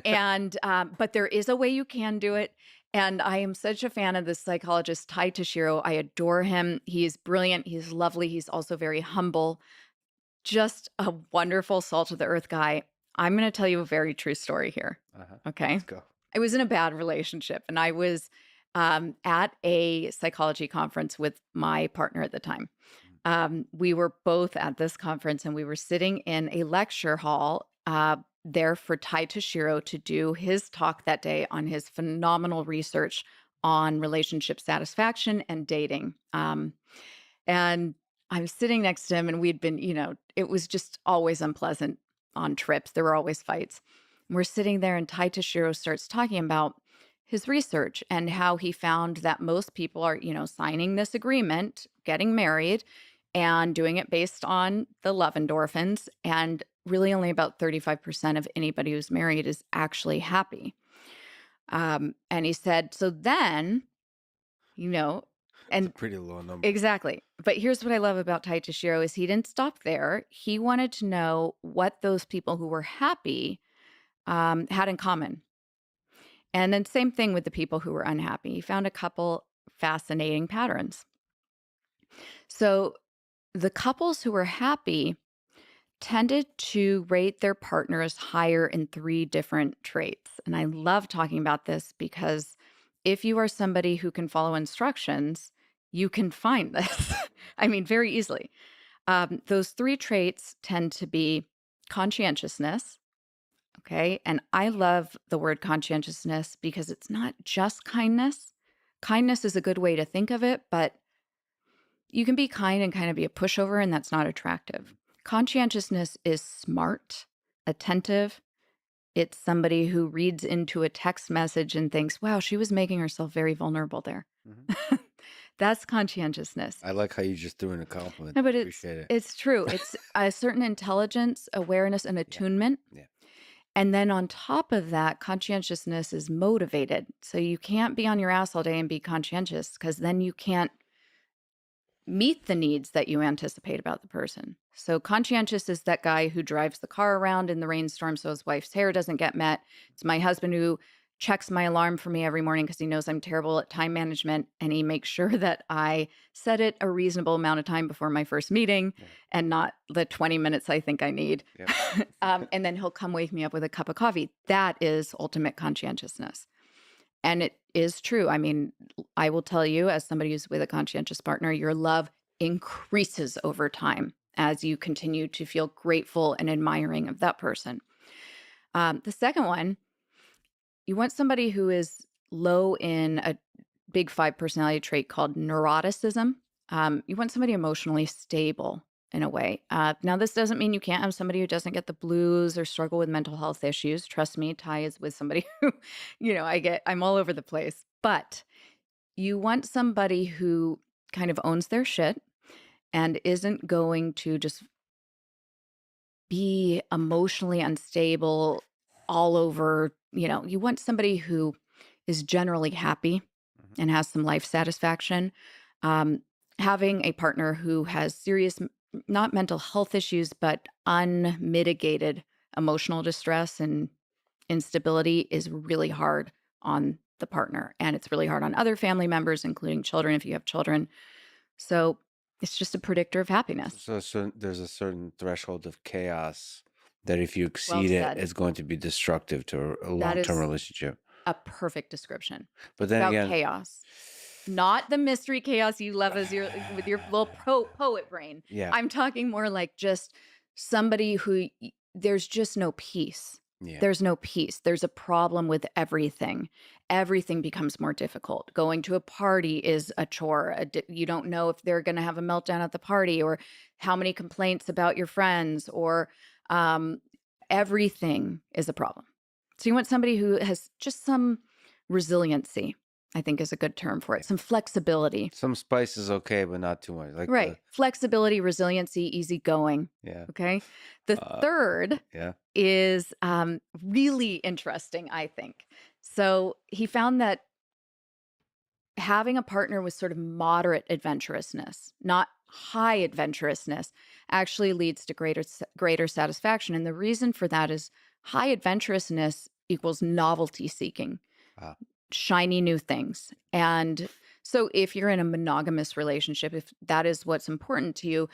And but there is a way you can do it. And I am such a fan of this psychologist Tai Tashiro. I adore him. He is brilliant. He's lovely. He's also very humble. just a wonderful salt of the earth guy. I'm going to tell you a very true story here. Uh-huh. Okay. Let's go. I was in a bad relationship and I was at a psychology conference with my partner at the time. Mm. We were both at this conference and we were sitting in a lecture hall there for Tai Tashiro to do his talk that day on his phenomenal research on relationship satisfaction and dating. And I was sitting next to him, and we'd been, it was just always unpleasant on trips. There were always fights. We're sitting there, and Tai Tashiro starts talking about his research and how he found that most people are, signing this agreement, getting married, and doing it based on the love endorphins. And really, only about 35% of anybody who's married is actually happy. And he said, so then, you know, It's a and pretty low number. exactly. But here's what I love about Tai Tashiro is he didn't stop there. He wanted to know what those people who were happy had in common. And then same thing with the people who were unhappy. He found a couple fascinating patterns. So the couples who were happy tended to rate their partners higher in three different traits. And I love talking about this because if you are somebody who can follow instructions, you can find this. I mean, very easily. Those three traits tend to be conscientiousness. Okay. And I love the word conscientiousness because it's not just kindness. Kindness is a good way to think of it, but you can be kind and kind of be a pushover, and that's not attractive. Conscientiousness is smart, attentive. It's somebody who reads into a text message and thinks, wow, she was making herself very vulnerable there. Hmm. That's conscientiousness. I like how you just threw in a compliment. No, but Appreciate it. it's true. It's a certain intelligence, awareness, and Yeah. attunement. Yeah. And then on top of that, conscientiousness is motivated. So you can't be on your ass all day and be conscientious because then you can't meet the needs that you anticipate about the person. So conscientious is that guy who drives the car around in the rainstorm so his wife's hair doesn't get met. It's my husband who checks my alarm for me every morning because he knows I'm terrible at time management and he makes sure that I set it a reasonable amount of time before my first meeting Yeah. and not the 20 minutes I think I need. Yep. And then he'll come wake me up with a cup of coffee. That is ultimate conscientiousness. And it is true. I mean, I will tell you, as somebody who's with a conscientious partner, your love increases over time as you continue to feel grateful and admiring of that person. The second one, you want somebody who is low in a big five personality trait called neuroticism. You want somebody emotionally stable in a way. Now, this doesn't mean you can't have somebody who doesn't get the blues or struggle with mental health issues. Trust me, Ty is with somebody who, I'm all over the place. But you want somebody who kind of owns their shit and isn't going to just be emotionally unstable all over. You want somebody who is generally happy Mhm. and has some life satisfaction. Um, Having a partner who has serious, not mental health issues, but unmitigated emotional distress and instability is really hard on the partner. And it's really hard on other family members, including children, if you have children. So it's just a predictor of happiness. So there's a certain threshold of chaos that if you Well exceed it, said. it's going to be destructive to a That long-term is relationship. a perfect description. But It's then about again, chaos, not the mystery chaos you love as your with your little poet brain. yeah, I'm talking more like just somebody who there's just no peace. yeah, There's no peace. There's a problem with everything. Everything becomes more difficult. Going to a party is a chore. You don't know if they're going to have a meltdown at the party or how many complaints about your friends or um, everything is a problem. So you want somebody who has just some resiliency, I think is a good term for it. yeah. Some flexibility. Some spice is okay, but not too much. Like Right. the Flexibility, resiliency, easygoing. yeah, Okay. The uh, third yeah, is really interesting, I think. So he found that having a partner with sort of moderate adventurousness, not high adventurousness, actually leads to greater satisfaction. And the reason for that is high adventurousness equals novelty seeking, wow, shiny new things. And so if you're in a monogamous relationship, if that is what's important to you,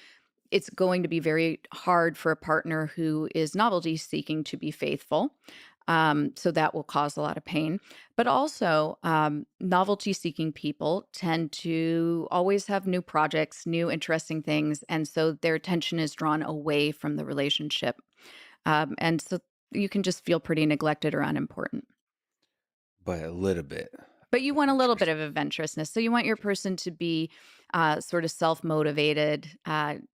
it's going to be very hard for a partner who is novelty seeking to be faithful. So that will cause a lot of pain. But also, novelty seeking people tend to always have new projects, new interesting things. And so their attention is drawn away from the relationship. And so you can just feel pretty neglected or unimportant. But a little bit But you want a little bit adventurous. of adventurousness. So you want your person to be sort of self motivated,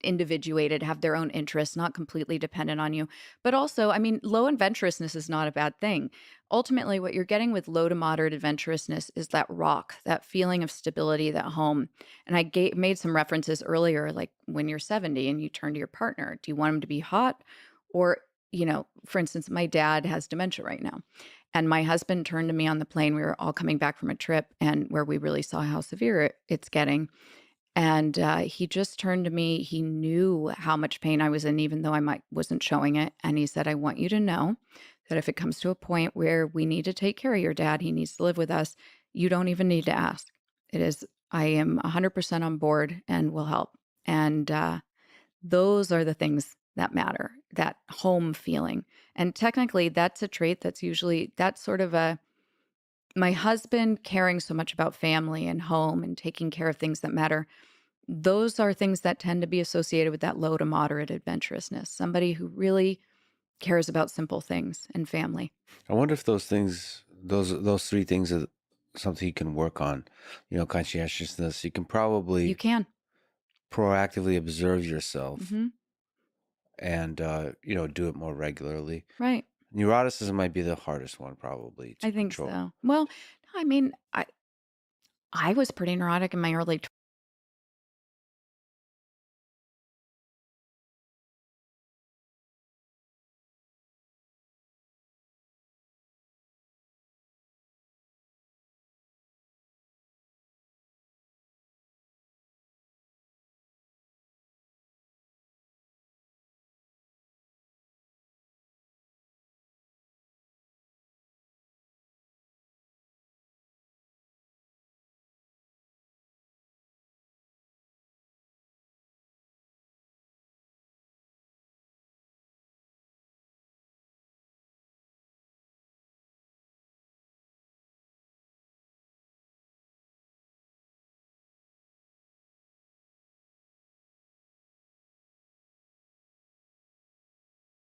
individuated, have their own interests, not completely dependent on you. But also, I mean, low adventurousness is not a bad thing. Ultimately, what you're getting with low to moderate adventurousness is that rock, that feeling of stability, that home. And made some references earlier, like when you're 70 and you turn to your partner, do you want him to be hot? Or, for instance, my dad has dementia right now. And my husband turned to me on the plane. We were all coming back from a trip and where we really saw how severe it's getting. And he just turned to me. He knew how much pain I was in, even though wasn't showing it. And he said, "I want you to know that if it comes to a point where we need to take care of your dad, he needs to live with us. You don't even need to ask. It is. I am 100% on board and will help." And those are the things that matter, that home feeling. And technically, that's a trait that's sort of my husband caring so much about family and home and taking care of things that matter. Those are things that tend to be associated with that low to moderate adventurousness. Somebody who really cares about simple things and family. I wonder if those things, those three things, are something you can work on. Conscientiousness. You can You probably can. proactively observe yourself Hmm. and do it more regularly. Right. Neuroticism might be the hardest one probably to I think control. so. Well, I mean, I was pretty neurotic in my early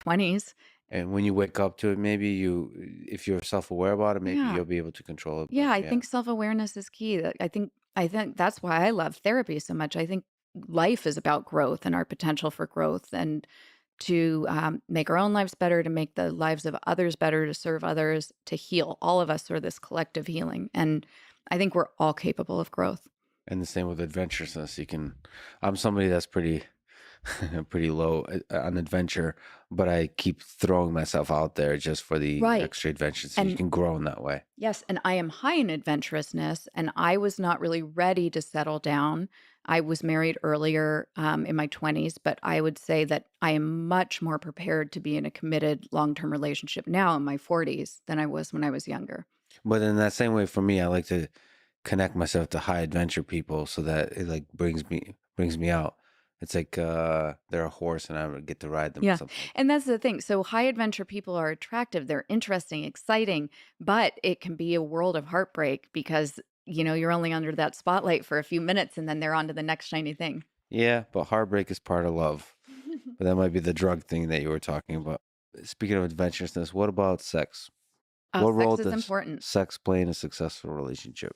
20s. And when you wake up to it, maybe if you're self-aware about it, maybe Yeah. you'll be able to control it. Yeah, But I yeah, think self-awareness is key. I think that's why I love therapy so much. I think life is about growth and our potential for growth and to make our own lives better, to make the lives of others better, to serve others, to heal. All of us are this collective healing, and I think we're all capable of growth. and the same with adventurousness. I'm somebody that's pretty pretty low on adventure, but I keep throwing myself out there just for the Right. extra adventure, so you And can grow in that way. yes, and I am high in adventurousness, and I was not really ready to settle down. I was married earlier in my 20s, but I would say that I am much more prepared to be in a committed long term relationship now in my 40s than I was when I was younger. But in that same way, for me, I like to connect myself to high adventure people so that it like brings me out. It's like they're a horse and I would get to ride them or Yeah. something like that. And that's the thing. So high adventure people are attractive, they're interesting, exciting, but it can be a world of heartbreak because, you're only under that spotlight for a few minutes and then they're on to the next shiny thing. Yeah, but heartbreak is part of love. But that might be the drug thing that you were talking about. Speaking of adventurousness, what about sex? What role Sex is does important. sex play in a successful relationship?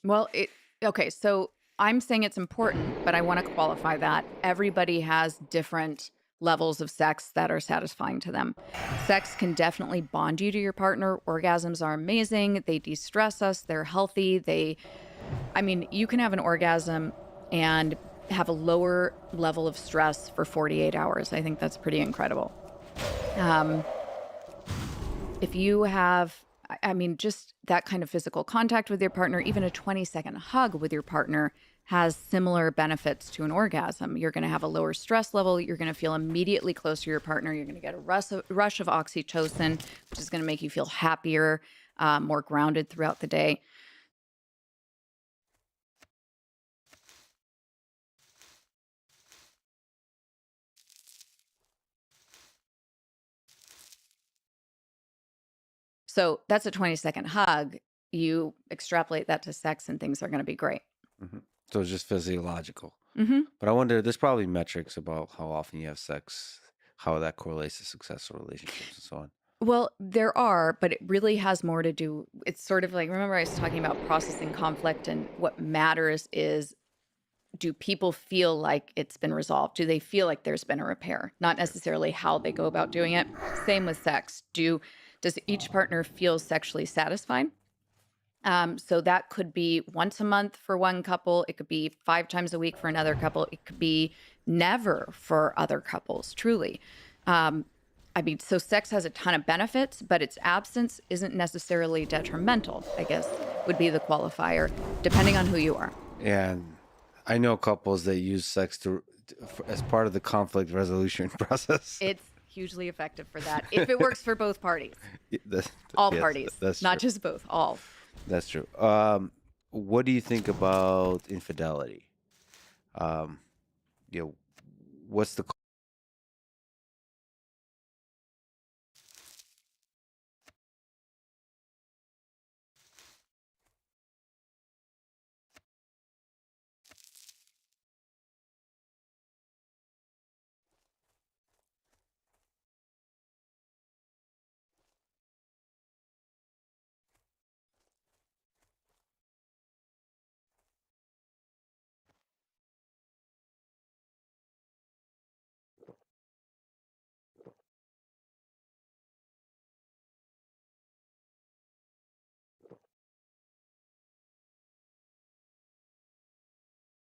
Well, okay, so I'm saying it's important, but I wanna qualify that. Everybody has different levels of sex that are satisfying to them. Sex can definitely bond you to your partner. Orgasms are amazing. They de-stress us. They're healthy. I mean, you can have an orgasm and have a lower level of stress for 48 hours. I think that's pretty incredible. Um, if you have, I mean, just that kind of physical contact with your partner, even a 20-second hug with your partner has similar benefits to an orgasm. You're going to have a lower stress level. You're going to feel immediately close to your partner. You're going to get a rush of oxytocin, which is going to make you feel happier, more grounded throughout the day. So that's a 20-second hug. You extrapolate that to sex and things are going to be great. Hmm. So it's just physiological. Hmm. But I wonder, there's probably metrics about how often you have sex, how that correlates to successful relationships and so on. Well, there are, but it really has more to do. It's sort of like, remember, I was talking about processing conflict, and what matters is, do people feel like it's been resolved? Do they feel like there's been a repair? Not necessarily how they go about doing it. Same with sex. Does each partner feel sexually satisfied? So that could be once a month for one couple. It could be 5 times a week for another couple. It could be never for other couples, truly. Um, I mean, so sex has a ton of benefits, but its absence isn't necessarily detrimental, I guess, would be the qualifier, depending on who you are. And I know couples that use sex as part of the conflict resolution process. It's hugely effective for that if it works for both parties, Yeah, all yes, parties, that's not true. just both, all. That's true. What do you think about infidelity? Um, you know, what's the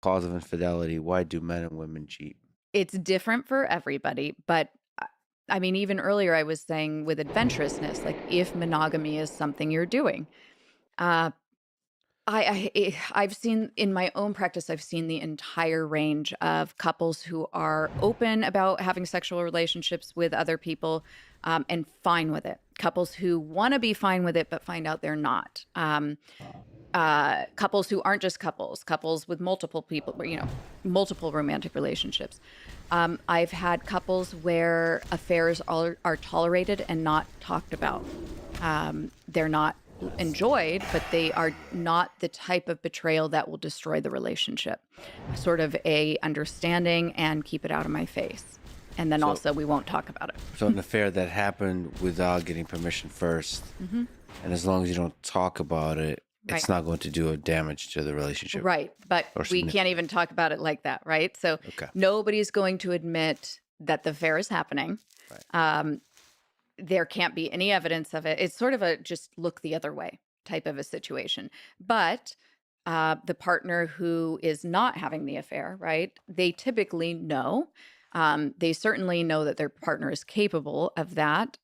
cause of infidelity? Why do men and women cheat? It's different for everybody, but I mean, even earlier I was saying with adventurousness, like if monogamy is something you're doing, uh, I've seen in my own practice, I've seen the entire range of couples who are open about having sexual relationships with other people, and fine with it. Couples who want to be fine with it, but find out they're not. Couples who aren't just couples, couples with multiple people, multiple romantic relationships. I've had couples where affairs are tolerated and not talked about. They're not enjoyed, but they are not the type of betrayal that will destroy the relationship. Sort of a understanding and keep it out of my face. And then So, also we won't talk about so it. an affair that happened without getting permission first, Hmm. and as long as you don't talk about it, Right. it's not going to do a damage to the relationship Right. But or we can't significant. even talk about it like that. Right. So Okay. nobody's going to admit that the affair is happening. Right. Um, there can't be any evidence of it. It's sort of a just look the other way type of a situation. But the partner who is not having the affair, right? They typically know. They certainly know that their partner is capable of that.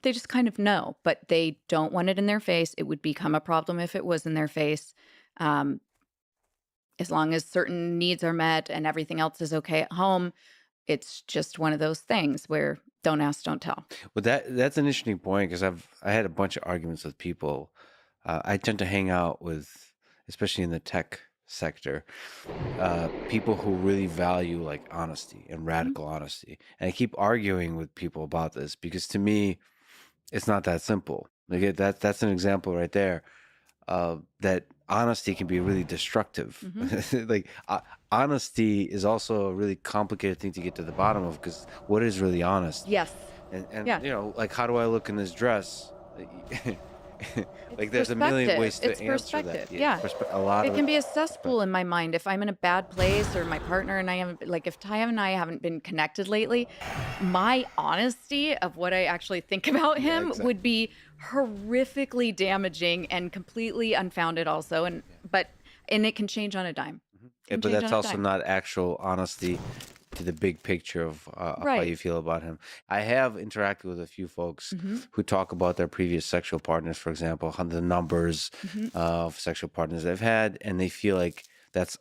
They just kind of know, but they don't want it in their face. It would become a problem if it was in their face. Um, as long as certain needs are met and everything else is okay at home, it's just one of those things where don't ask, don't tell. Well, that's an interesting point because I had a bunch of arguments with people. I tend to hang out with, especially in the tech sector, people who really value like honesty and Mhm. radical honesty. And I keep arguing with people about this because to me, it's not that simple. That's an example right there. That honesty can be really destructive. Mhm. Like honesty is also a really complicated thing to get to the bottom of because what is really honest? Yes. And Yeah. like how do I look in this dress? It's Like there's a million perspective. ways to It's answer that. perspective. Yeah, Yeah. a lot It of can be a perspective. cesspool in my mind if I'm in a bad place or my partner and I haven't like if Ty and I haven't been connected lately, my honesty of what I actually think about Yeah, him would exactly. be horrifically damaging and completely unfounded also Yeah. and it can change on a dime. Can But change that's on a also dime. not actual honesty to the big picture of how Right. you feel about him. I have interacted with a few folks Mhm. who talk about their previous sexual partners, for example, the numbers Mhm. of sexual partners they've had, and they feel like that's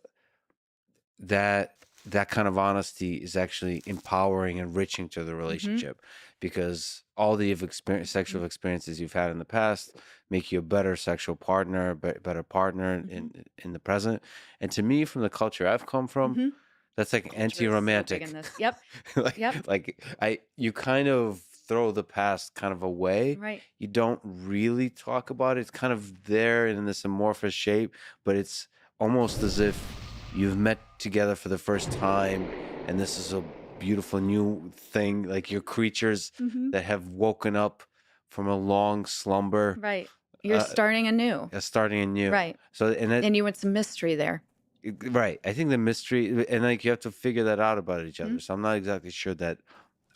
that that kind of honesty is actually empowering, enriching to the Mhm. relationship because all the Mhm. sexual experiences you've had in the past make you a better sexual partner, better partner Mhm. in the present. And to me, from the culture I've come from, Mhm. that's like Culture is so big in anti-romantic. this. Yep. Yep. Like I you kind of throw the past kind of away. Right. You don't really talk about it. It's kind of there in this amorphous shape, but it's almost as if you've met together for the first time and this is a beautiful new thing. Like you're creatures Mhm. that have woken up from a long slumber, Right. You're uh, starting anew. starting anew. Right. So and it And you want some mystery there. right. I think the mystery and like you have to figure that out about each Mhm. other. So I'm not exactly sure that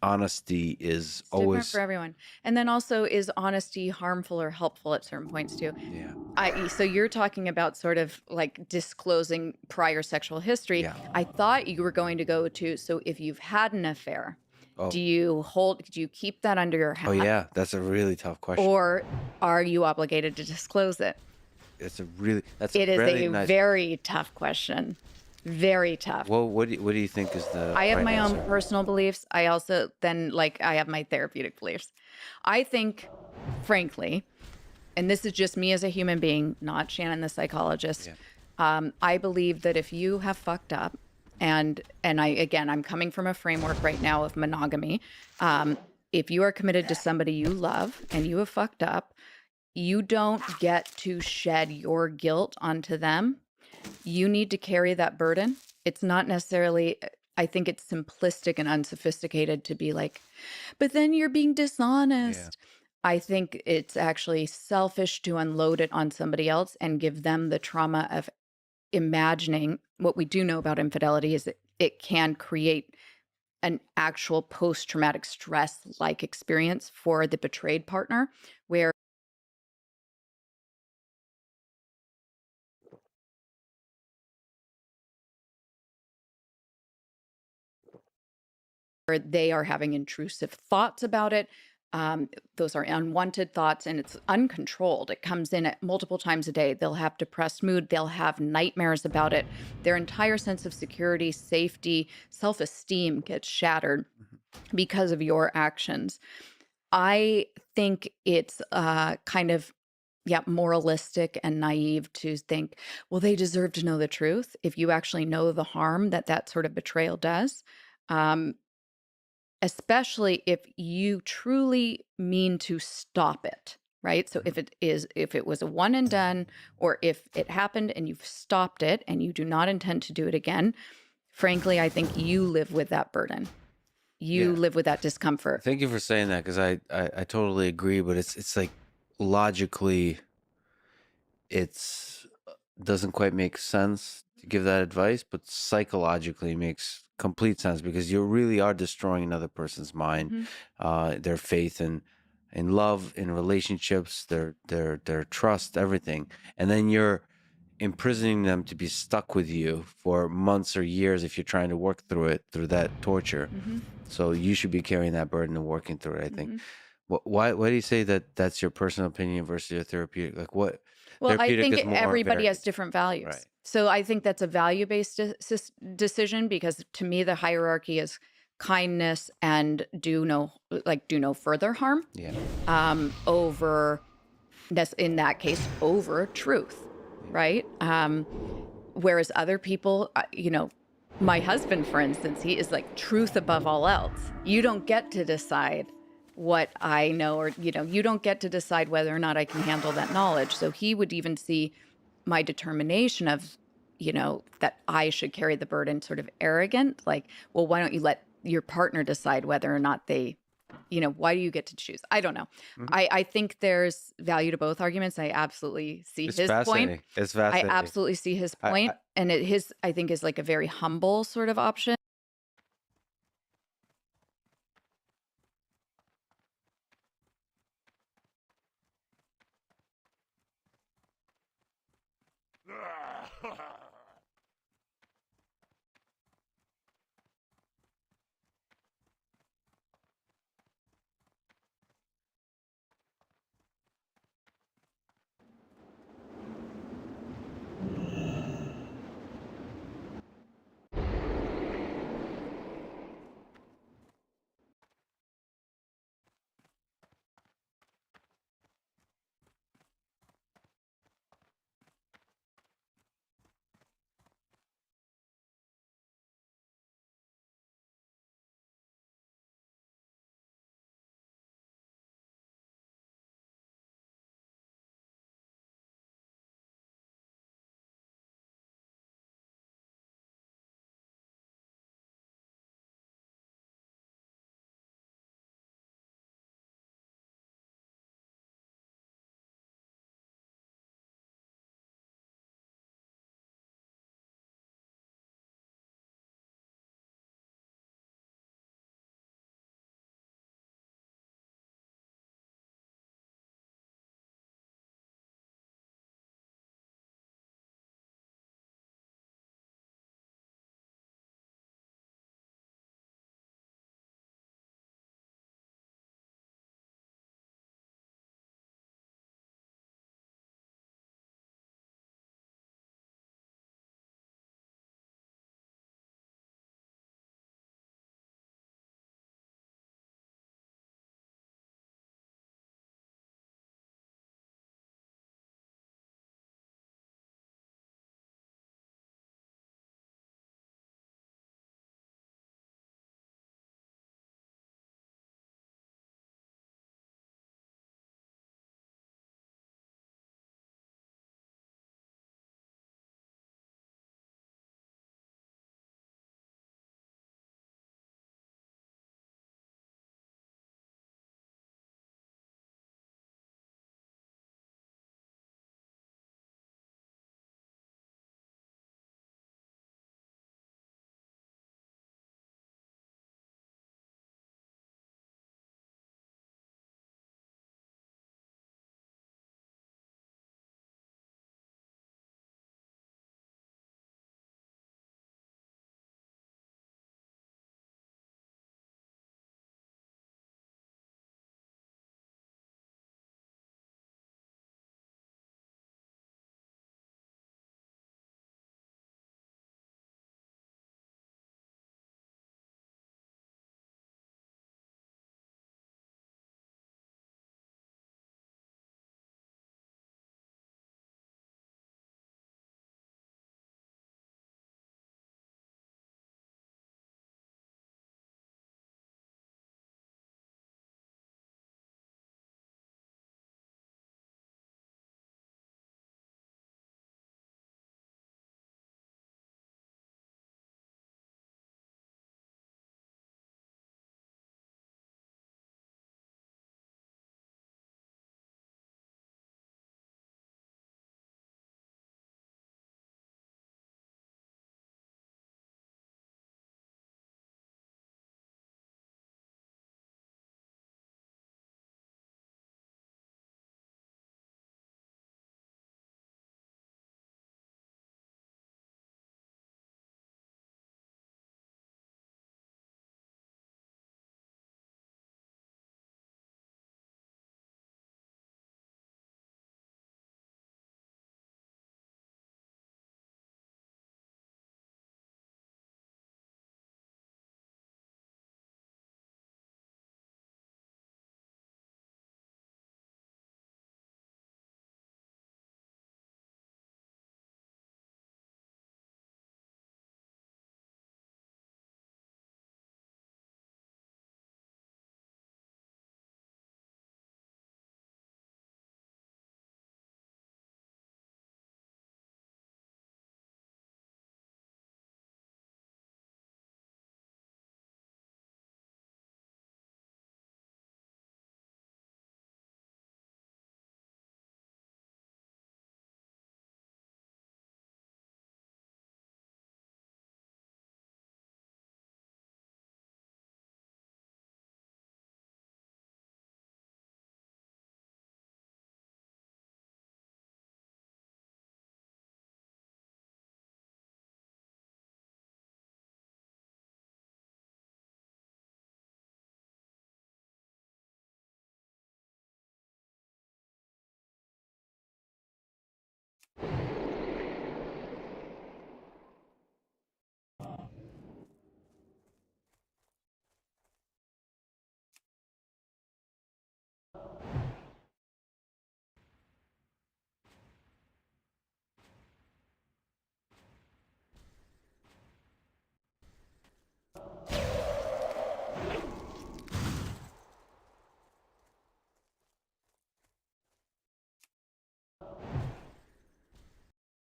honesty is It's different for always everyone. And then also, is honesty harmful or helpful at certain points too? yeah. So you're talking about sort of like disclosing prior sexual history. Yeah. I thought you were going to go to, so if you've had an affair, Oh. do you keep that under your Oh hat yeah. That's a really tough question. or are you obligated to disclose it? That's a It is really a nice. very tough question. Very tough. Well, what do you think is the I have right my own answer? personal beliefs. I also then like I have my therapeutic beliefs. I think, frankly, and this is just me as a human being, not Shannon the psychologist. Yeah. I believe that if you have fucked up, and I again, I'm coming from a framework right now of monogamy. Um, if you are committed to somebody you love and you have fucked up, you don't get to shed your guilt onto them. You need to carry that burden. It's not necessarily, I think it's simplistic and unsophisticated to be like, but then you're being Yeah. dishonest. I think it's actually selfish to unload it on somebody else and give them the trauma of imagining. What we do know about infidelity is that it can create an actual post traumatic stress like experience for the betrayed partner, where they are having intrusive thoughts about it. Those are unwanted thoughts and it's uncontrolled. It comes in at multiple times a day. They'll have depressed mood. They'll have nightmares about it. Their entire sense of security, safety, self esteem gets shattered Mhm. because of your actions. I think it's kind of, yeah, moralistic and naive to think, well, they deserve to know the truth if you actually know the harm that that sort of betrayal does. Um, Especially if you truly mean to stop it, right? So Mhm. if it was a one and done, or if it happened and you've stopped it and you do not intend to do it again, frankly, I think you live with that burden. You Yeah. live with that discomfort. Thank you for saying that because I totally agree, but it's like logically it's doesn't quite make sense to give that advice, but psychologically makes complete sense because you really are destroying another person's mind, Mhm. their faith in love, in relationships, their trust, everything, and then you're imprisoning them to be stuck with you for months or years if you're trying to work through it through that torture. Mhm. So you should be carrying that burden and working through it. I think. Mhm. Why do you say that that's your personal opinion versus your therapeutic? Like what Well, I therapeutic think is more everybody has varied, different right? values. So I think that's a value-based decision because to me the hierarchy is kindness and do no further harm Yeah, over that's in that case over truth, yeah, right? Whereas other people, my husband, for instance, he is like truth above all else. You don't get to decide what I know, or, you don't get to decide whether or not I can handle that knowledge. So he would even see my determination of, that I should carry the burden sort of arrogant, like, well, why don't you let your partner decide whether or not they Why do you get to choose? I don't know. Mhm. I think there's value to both arguments. I absolutely see It's his point. fascinating. It's I fascinating. absolutely see his I point, and his I think is like a very humble sort of option.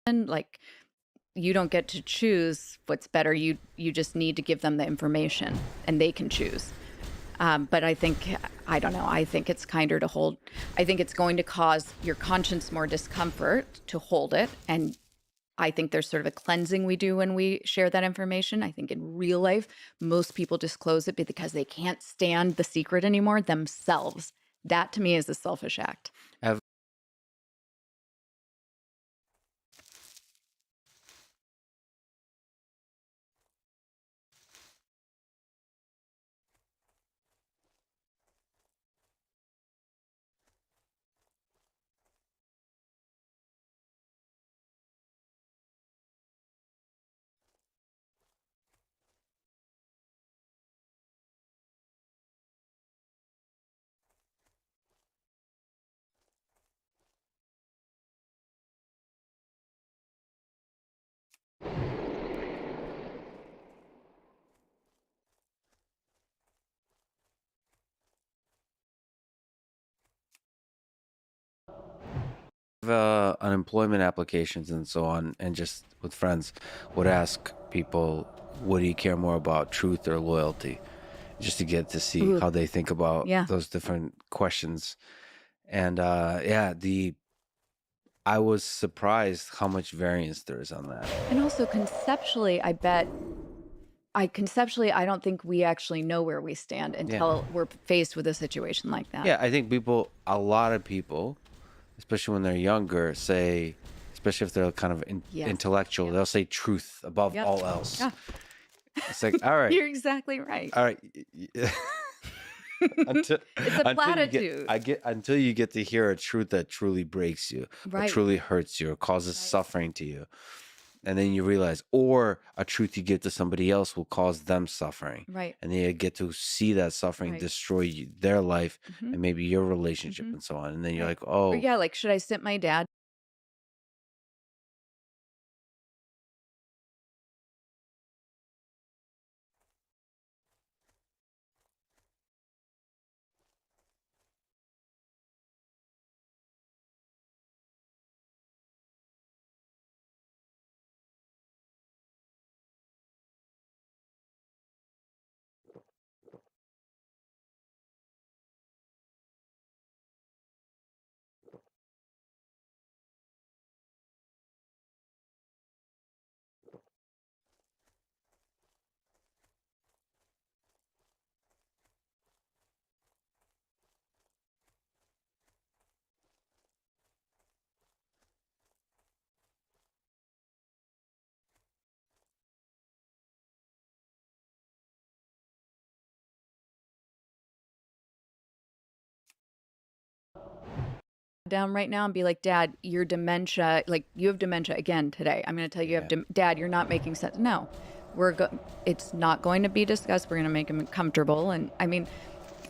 like you don't get to choose what's better. You just need to give them the information and they can choose. But I think, I don't know, I think it's kinder to hold. I think it's going to cause your conscience more discomfort to hold it. And I think there's sort of a cleansing we do when we share that information. I think in real life, most people disclose it because they can't stand the secret anymore themselves. That to me is a selfish act. Have unemployment applications and so on, and just with friends, would ask people, what do you care more about, truth or loyalty? Just to get to see Ooh, how they think about yeah. those different questions. And yeah, I was surprised how much variance there is on that. And also conceptually, I don't think we actually know where we stand Yeah. until we're faced with a situation like that. Yeah, I think a lot of people, especially when they're younger, say, especially if they're kind of Yes. intellectual, Yep. they'll say truth above Yep. all else. Yeah. It's like, all right, You're exactly right. all right. until It's a until you get platitude. I get until you get to hear a truth that truly breaks you, or Right. truly hurts you, or causes Right. suffering to you. And then you realize, or a truth you give to somebody else will cause them suffering. Right. And then you get to see that suffering Right. destroy their life Hmm. and maybe your relationship Hmm. and so on. And then you're Right. like, Or oh, yeah, like, should I sit my dad down right now and be like, Dad, your dementia, like you have dementia again today. I'm going to tell you, you have, yeah. Dad, you're not making sense. No, it's not going to be discussed. We're going to make him comfortable. And I mean,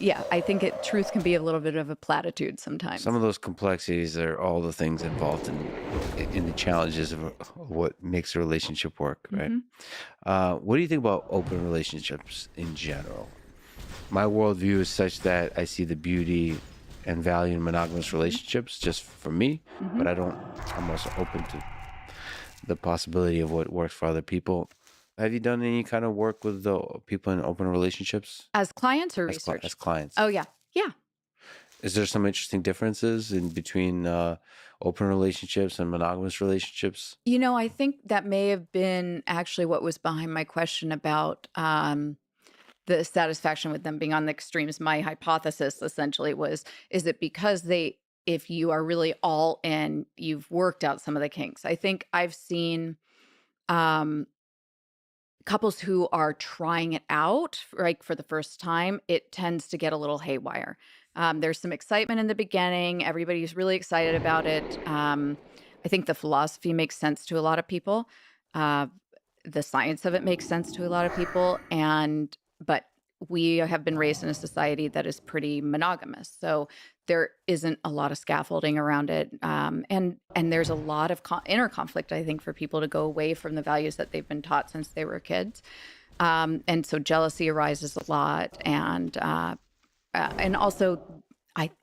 yeah, I think truth can be a little bit of a platitude Some sometimes. of those complexities are all the things involved in the challenges of what makes a relationship work, right? Hmm. What do you think about open relationships in general? My worldview is such that I see the beauty and value in monogamous Hmm. relationships just for me, Hmm. but I'm also open to the possibility of what works for other people. Have you done any kind of work with the people in open relationships As clients or as research? clients? Oh, yeah. Yeah. Is there some interesting differences in between open relationships and monogamous relationships? I think that may have been actually what was behind my question about the satisfaction with them being on the extremes. My hypothesis essentially was, is it because if you are really all in, you've worked out some of the kinks? I think I've seen um, couples who are trying it out, like for the first time, it tends to get a little haywire. There's some excitement in the beginning. Everybody's really excited about it. I think the philosophy makes sense to a lot of people. Uh, the science of it makes sense to a lot of people. But we have been raised in a society that is pretty monogamous. So there isn't a lot of scaffolding around it. And there's a lot of inner conflict, I think, for people to go away from the values that they've been taught since they were kids. And so jealousy arises a lot. And also,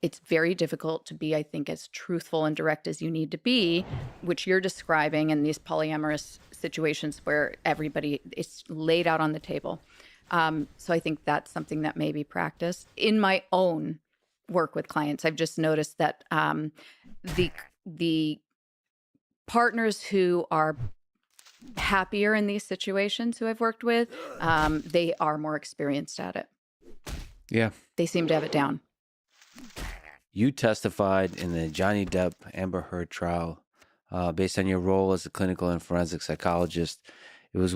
It's very difficult to be, I think, as truthful and direct as you need to be, which you're describing in these polyamorous situations where everybody is laid out on the table. So I think that's something that may be practiced. In my own work with clients, I've just noticed that the partners who are happier in these situations who I've worked with, they are more experienced at it. Yeah. They seem to have it down. You testified in the Johnny Depp Amber Heard trial. Based on your role as a clinical and forensic psychologist, it was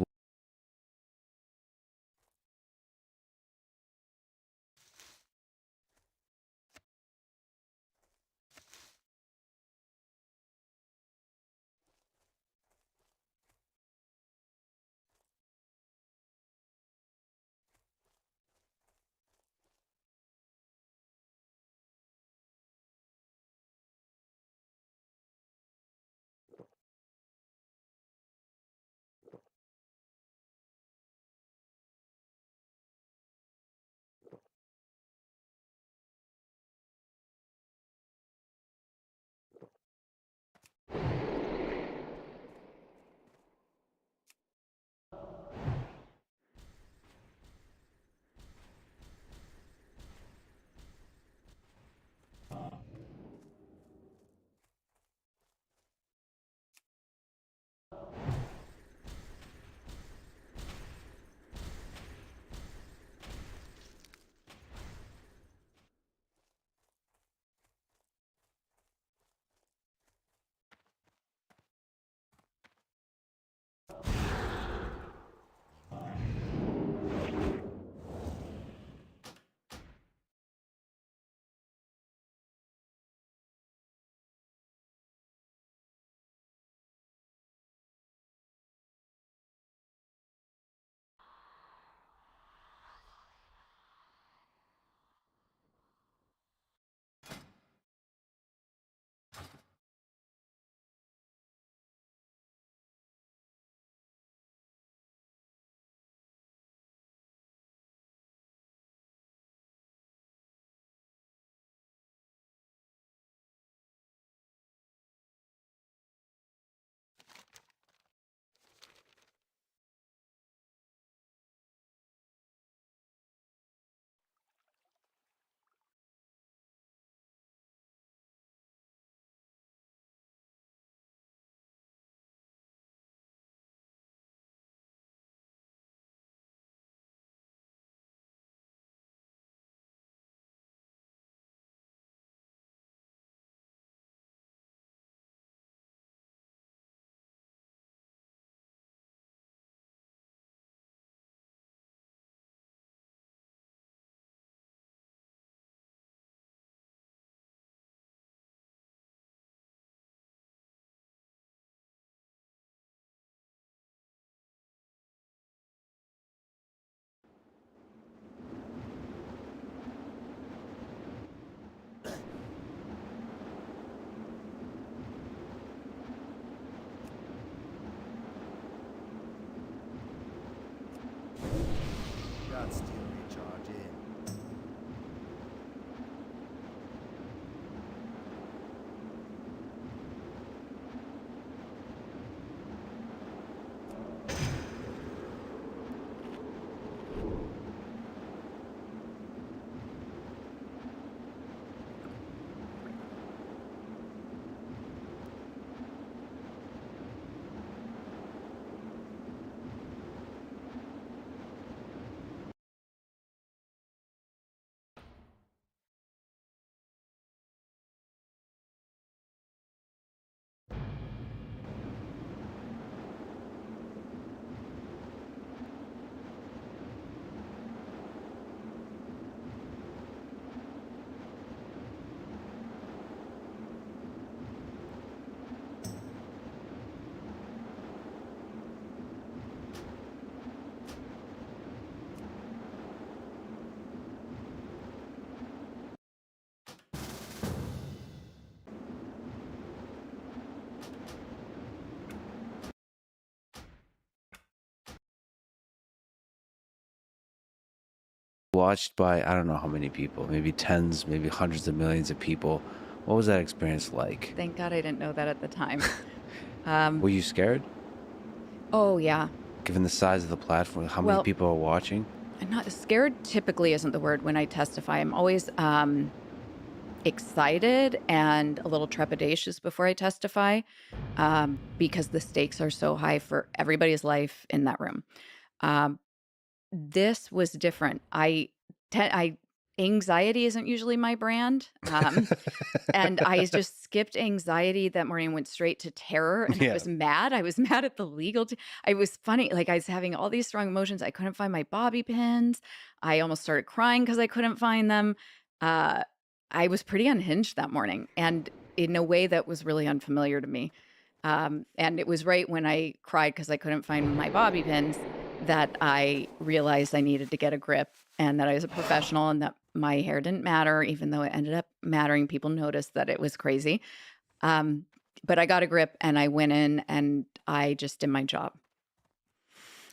watched by I don't know how many people, maybe tens, maybe hundreds of millions of people. What was that experience like? Thank God I didn't know that at the time. Um, Were you scared, oh, yeah. given the size of the platform, how many Well, people are watching? I'm not scared typically isn't the word when I testify. I'm always excited and a little trepidatious before I testify because the stakes are so high for everybody's life in that room. Um, this was different. I anxiety isn't usually my brand. And I just skipped anxiety that morning, went straight to terror, and I Yeah. was mad. I was mad at the legal t I was funny, like, I was having all these strong emotions. I couldn't find my bobby pins. I almost started crying because I couldn't find them. Uh, I was pretty unhinged that morning, and in a way that was really unfamiliar to me. And it was right when I cried because I couldn't find my bobby pins that I realized I needed to get a grip and that I was a professional and that my hair didn't matter, even though it ended up mattering. People noticed that it was crazy. Um, but I got a grip and I went in and I just did my job.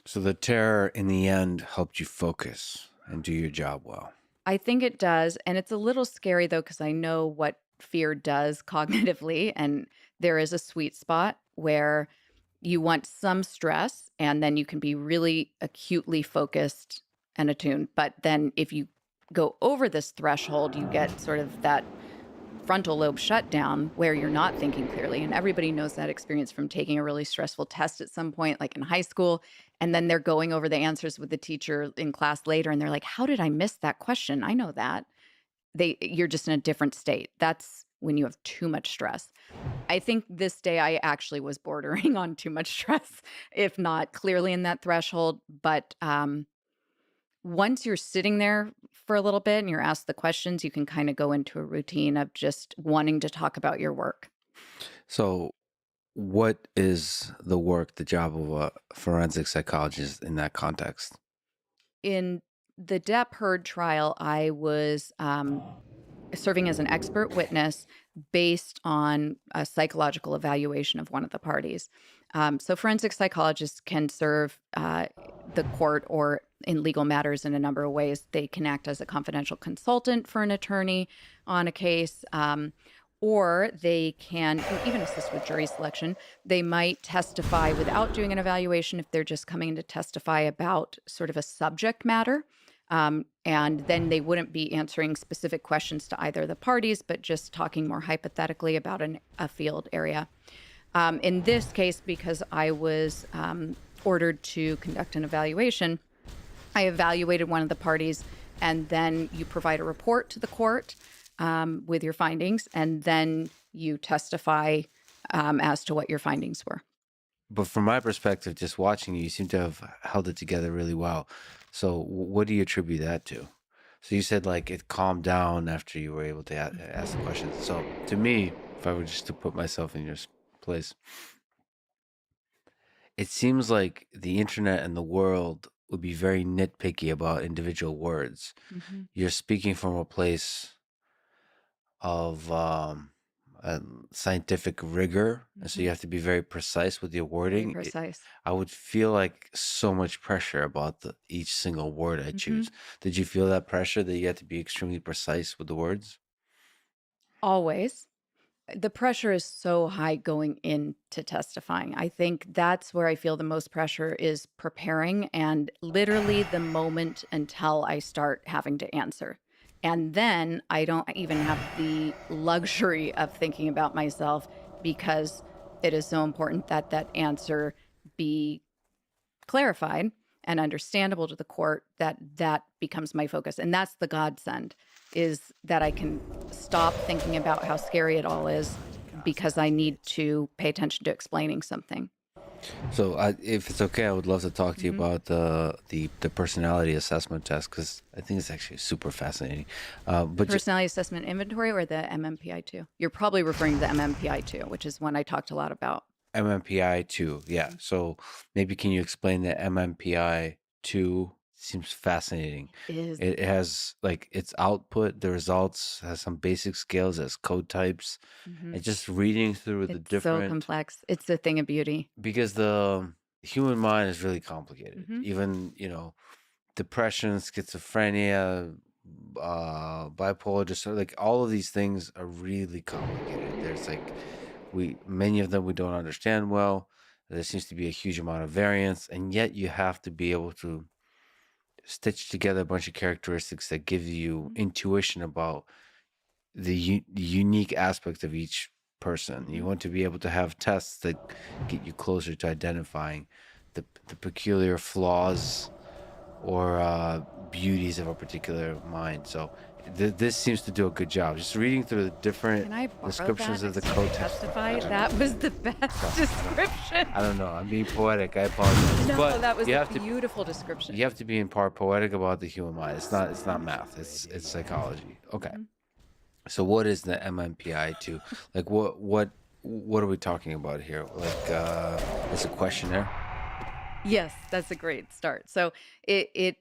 So the terror in the end helped you focus and do your job well. I think it does. And it's a little scary though, because I know what fear does cognitively. And there is a sweet spot where you want some stress and then you can be really acutely focused and attuned. But then if you go over this threshold, you get sort of that frontal lobe shutdown where you're not thinking clearly. And everybody knows that experience from taking a really stressful test at some point, like in high school. And then they're going over the answers with the teacher in class later. And they're like, how did I miss that question? I know that. You're just in a different state. That's when you have too much stress. I think this day I actually was bordering on too much stress, if not clearly in that threshold. But once you're sitting there for a little bit and you're asked the questions, you can kind of go into a routine of just wanting to talk about your work. So what is the work, the job of a forensic psychologist in that context? In the Depp Heard trial, I was serving as an expert witness based on a psychological evaluation of one of the parties. So, forensic psychologists can serve the court or in legal matters in a number of ways. They can act as a confidential consultant for an attorney on a case. Or they can even assist with jury selection. They might testify without doing an evaluation if they're just coming in to testify about sort of a subject matter. And then they wouldn't be answering specific questions to either of the parties, but just talking more hypothetically about a field area. In this case, because I was ordered to conduct an evaluation, I evaluated one of the parties, and then you provide a report to the court with your findings, and then you testify as to what your findings were. But from my perspective, just watching you, you seem to have held it together really well. So what do you attribute that to? So you said like it calmed down after you were able to ask the questions. So to me, if I were just to put myself in your place, it seems like the internet and the world would be very nitpicky about individual words. Hmm. You're speaking from a place of scientific rigor, and so Hmm. you have to be very precise with your Very wording. precise. I would feel like so much pressure about each single word I Hmm. choose. Did you feel that pressure that you had to be extremely precise with the words? Always. The pressure is so high going into testifying. I think that's where I feel the most pressure is preparing and literally the moment until I start having to answer. And then I don't even have the luxury of thinking about myself because it is so important that that answer be clarified and understandable to the court, that that becomes my focus. And that's the godsend, is that I can stop thinking about how scary it all is because I need to pay attention to explaining something. So, if it's okay, I would love to talk to you Hmm. about the personality assessment test because I think it's actually super fascinating. The But personality assessment inventory or the MMPI 2? You're probably referring to the MMPI 2, which is one I talked a lot about. MMPI 2, yeah. Mhm. So maybe can you explain the MMPI 2? Seems fascinating. It is. It has like its output, the results has some basic scales as code types, Hmm. and just reading through the It's so different complex. It's a thing of beauty. because the human mind is really complicated. Hmm. Even, depression, schizophrenia, bipolar disorder, like all of these things are really complicated. There's like many of them we don't understand well. There seems to be a huge amount of variance, and yet you have to be able to stitch together a bunch of characteristics that give you Mhm. intuition about the unique aspects of each person. You Mhm. want to be able to have tests that get you closer to identifying the peculiar flaws or beauties of a particular mind. So this seems to do a good job. Just reading through the different Can I borrow descriptions of that the so I can code text. testify? That was the best Sorry, description. I don't know. I'm being poetic. I apologize, No, but that was a beautiful you description. have to be in part poetic about the human mind. It's not math. It's psychology. Okay. Mhm. So what is the MMPI-2? Like what are we talking about here? Like it's a questionnaire. Yes, that's a great start. So it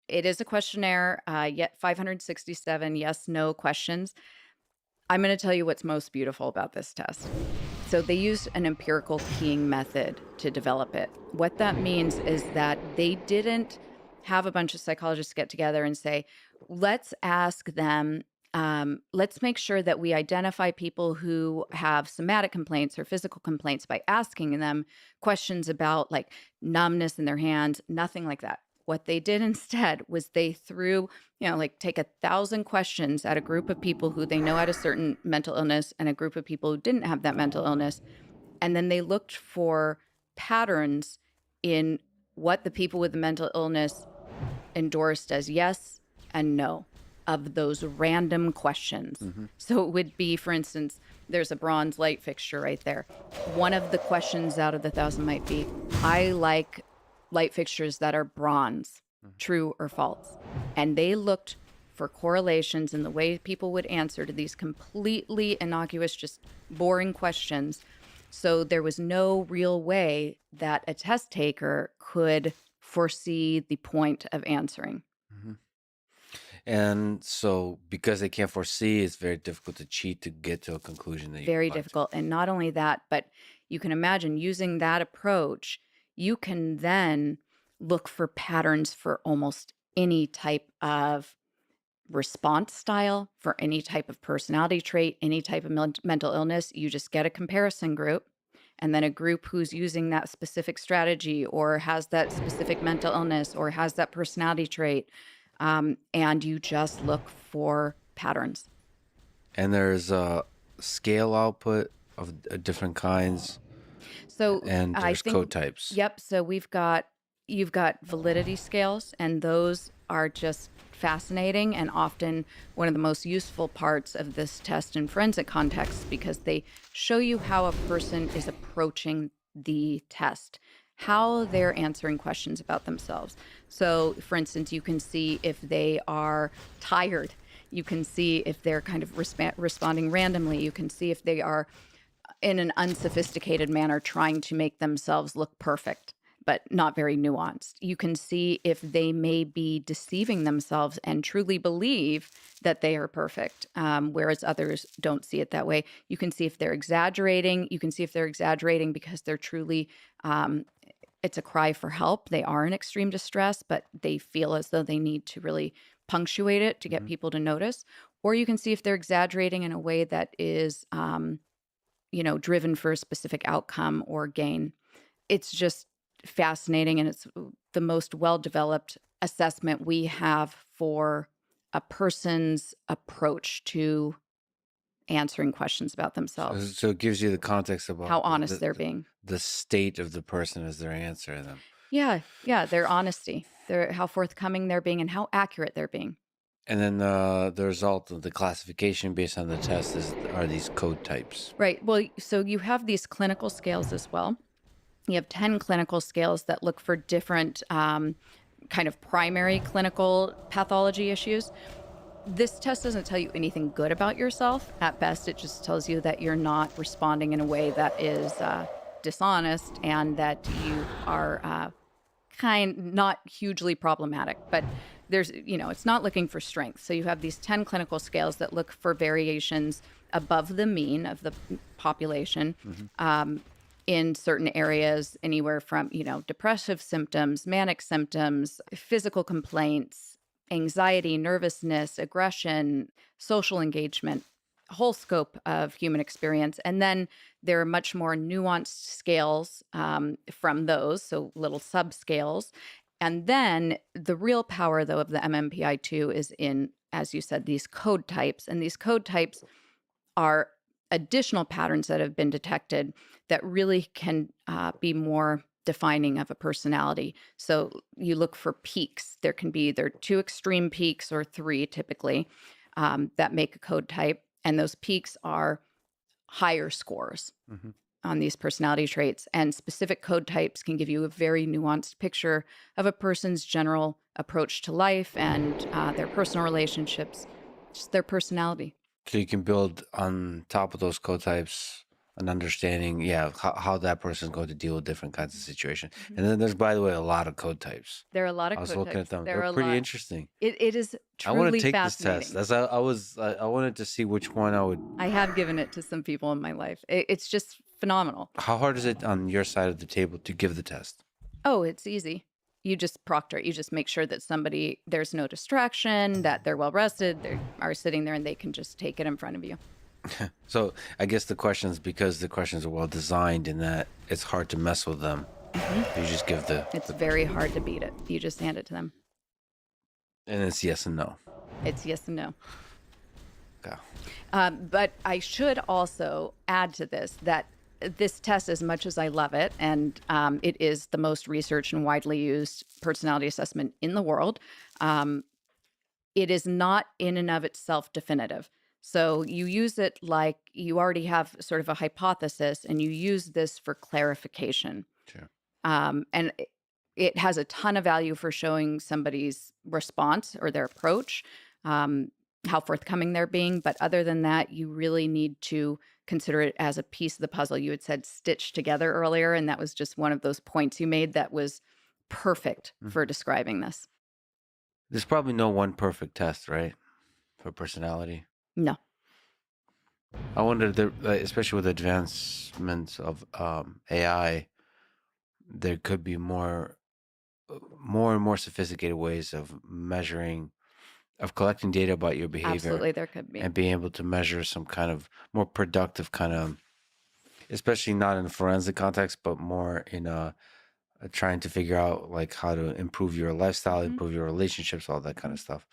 It is a questionnaire, yet 567 yes, no questions. I'm going to tell you what's most beautiful about this test. So they used an empirical keying method to develop it. What that means is that they didn't have a bunch of psychologists get together and say, let's ask them, let's make sure that we identify people who have somatic complaints or physical complaints by asking them questions about like numbness in their hands, nothing like that. What they did instead was they threw, like take 1,000 questions at a group of people who they know had a certain mental illness and a group of people who didn't have that mental illness. And then they looked for patterns in what the people with the mental illness endorsed as yes and no of those random questions. Hmm. So it would be, for instance, there's a bronze light fixture right there. One of the questions out of the 1,000 might be, I like light fixtures that are bronze, true or false. And they looked for correlations in the way people would answer to these completely innocuous, just boring questions. So there was no real way that a test taker could foresee the point of answering. Hmm. And so, because they can't foresee, it's very difficult to cheat to get to a conclusion that you Very want to. difficult. And not only that, but you can imagine using that approach, you can then look for patterns for almost any type of response style, for any type of personality trait, any type of mental illness. You just get a comparison group and then a group who's using that specific strategy or has that specific mental illness or has that personality trait. And you just look for patterns. And there's a scale output of different kinds, So and I there's think, code types. yep. So you've got validity scales, and those are just fascinating and often one of the most useful parts of this test in forensic contexts because they show you how a person is approaching the test, how they're answering questions about themselves. So, for instance, you can see if they are tired. You can see if they're kind of responding randomly. You can see if they are in an unsophisticated manner trying to make themselves look perfect but not very nuanced. You can see if they may be deceiving themselves and truly believe that they are perfect, whereas others don't see it that way. You can see if they're exaggerating. You can see if they're exaggerating because they're truly, it's a cry for help. They are in extreme distress, but they feel as though they need to really punctuate it to get Hmm. people to notice. Or you can see if they're exaggerating in a way that is, driven for a specific outcome or gain. It's just fascinating, and it's the most well-developed assessment we have for a person's approach to answering questions about So, themselves, so it gives you the context about how honest they're being. the state of the person as they're answering them. Yeah, yeah, their honesty, their how forthcoming they're being, and how accurate they're being. And then the result of the classification based on the test are these code types. Right. Well, so you have these clinical scales as well. You have 10 clinical scales that look for different kind of primary clinical pathology issues. This test doesn't tell you anything good about yourself. At best, it just tells you that you're not responding in a way that is dishonest and that you are not hugely problematic. But it's not looking for strength. So you have these 10 clinical scales that look for variations above the mean of the population. Hmm. In certain areas, anywhere from, depressive symptoms, manic symptoms, physical complaints, anxiety, nervousness, aggression, social engagement, a whole scope of human experience. And then there are much more nuanced scales from those, so little subscales. And then the real power, though, of the MMPI-2 is in, as you said, these code types. And these code types are additional patterns that have been detected that really can be more defining of a personality. So you look for peaks. There can be either two extreme peaks or three typically that make a code type. And those peaks are higher scores Hmm. on these personality traits. And specific code types can give you a very nuanced picture of a person's general approach to life and their personal relationships, just their personality. So you can build on top of those code types an understanding, yeah, of how that person's going to deal with different kinds of Mhm. situations. Mhm. And then there's, by the way, a lot of code types. There are a lot of I was code looking at types. them; There they're are a pretty lot. interesting. It is I want truly to take this test. fascinating. As I wanted to see which one I would. I have given it to some people in my life. It's just phenomenal. How hard is it on your side of the table to give the test? Oh, it's easy. You just proctor it. You just make sure that there's no distraction, that they're well rested, they are sitting there and they can just take it in front of you. So I guess the questions, because the questions are well designed in that it's hard to mess with them. Mhm. You just give It's the very hard to beat it. You just hand it to them. and it's yes and no. It's yes and no. Okay. But I should also add to this that this test, as much as I love it, and it is the most researched and widely used personality assessment in the world, um, it is not in and of itself definitive. So you use it like you already have sort of a hypothesis, and you use this for clarification. Sure. And it has a ton of value for showing somebody's response or their approach, um, how forthcoming they're being. But other than that, you really need to consider it as a piece of the puzzle. You had said stitched together earlier, and that was just one of those points you made that was perfect Mhm. for describing this. There's probably no one perfect test, right, for personality. No, I wonder, especially with advancements of AI, there could be more and more sophisticated ways of measuring, of collecting data about your behavior absolutely, there could be. and being able to measure some kind of more productive kind of, especially not in a forensic context, but more in trying to figure out like how to improve your lifestyle, Hmm. improve your relationships, all that kind Hmm. of stuff.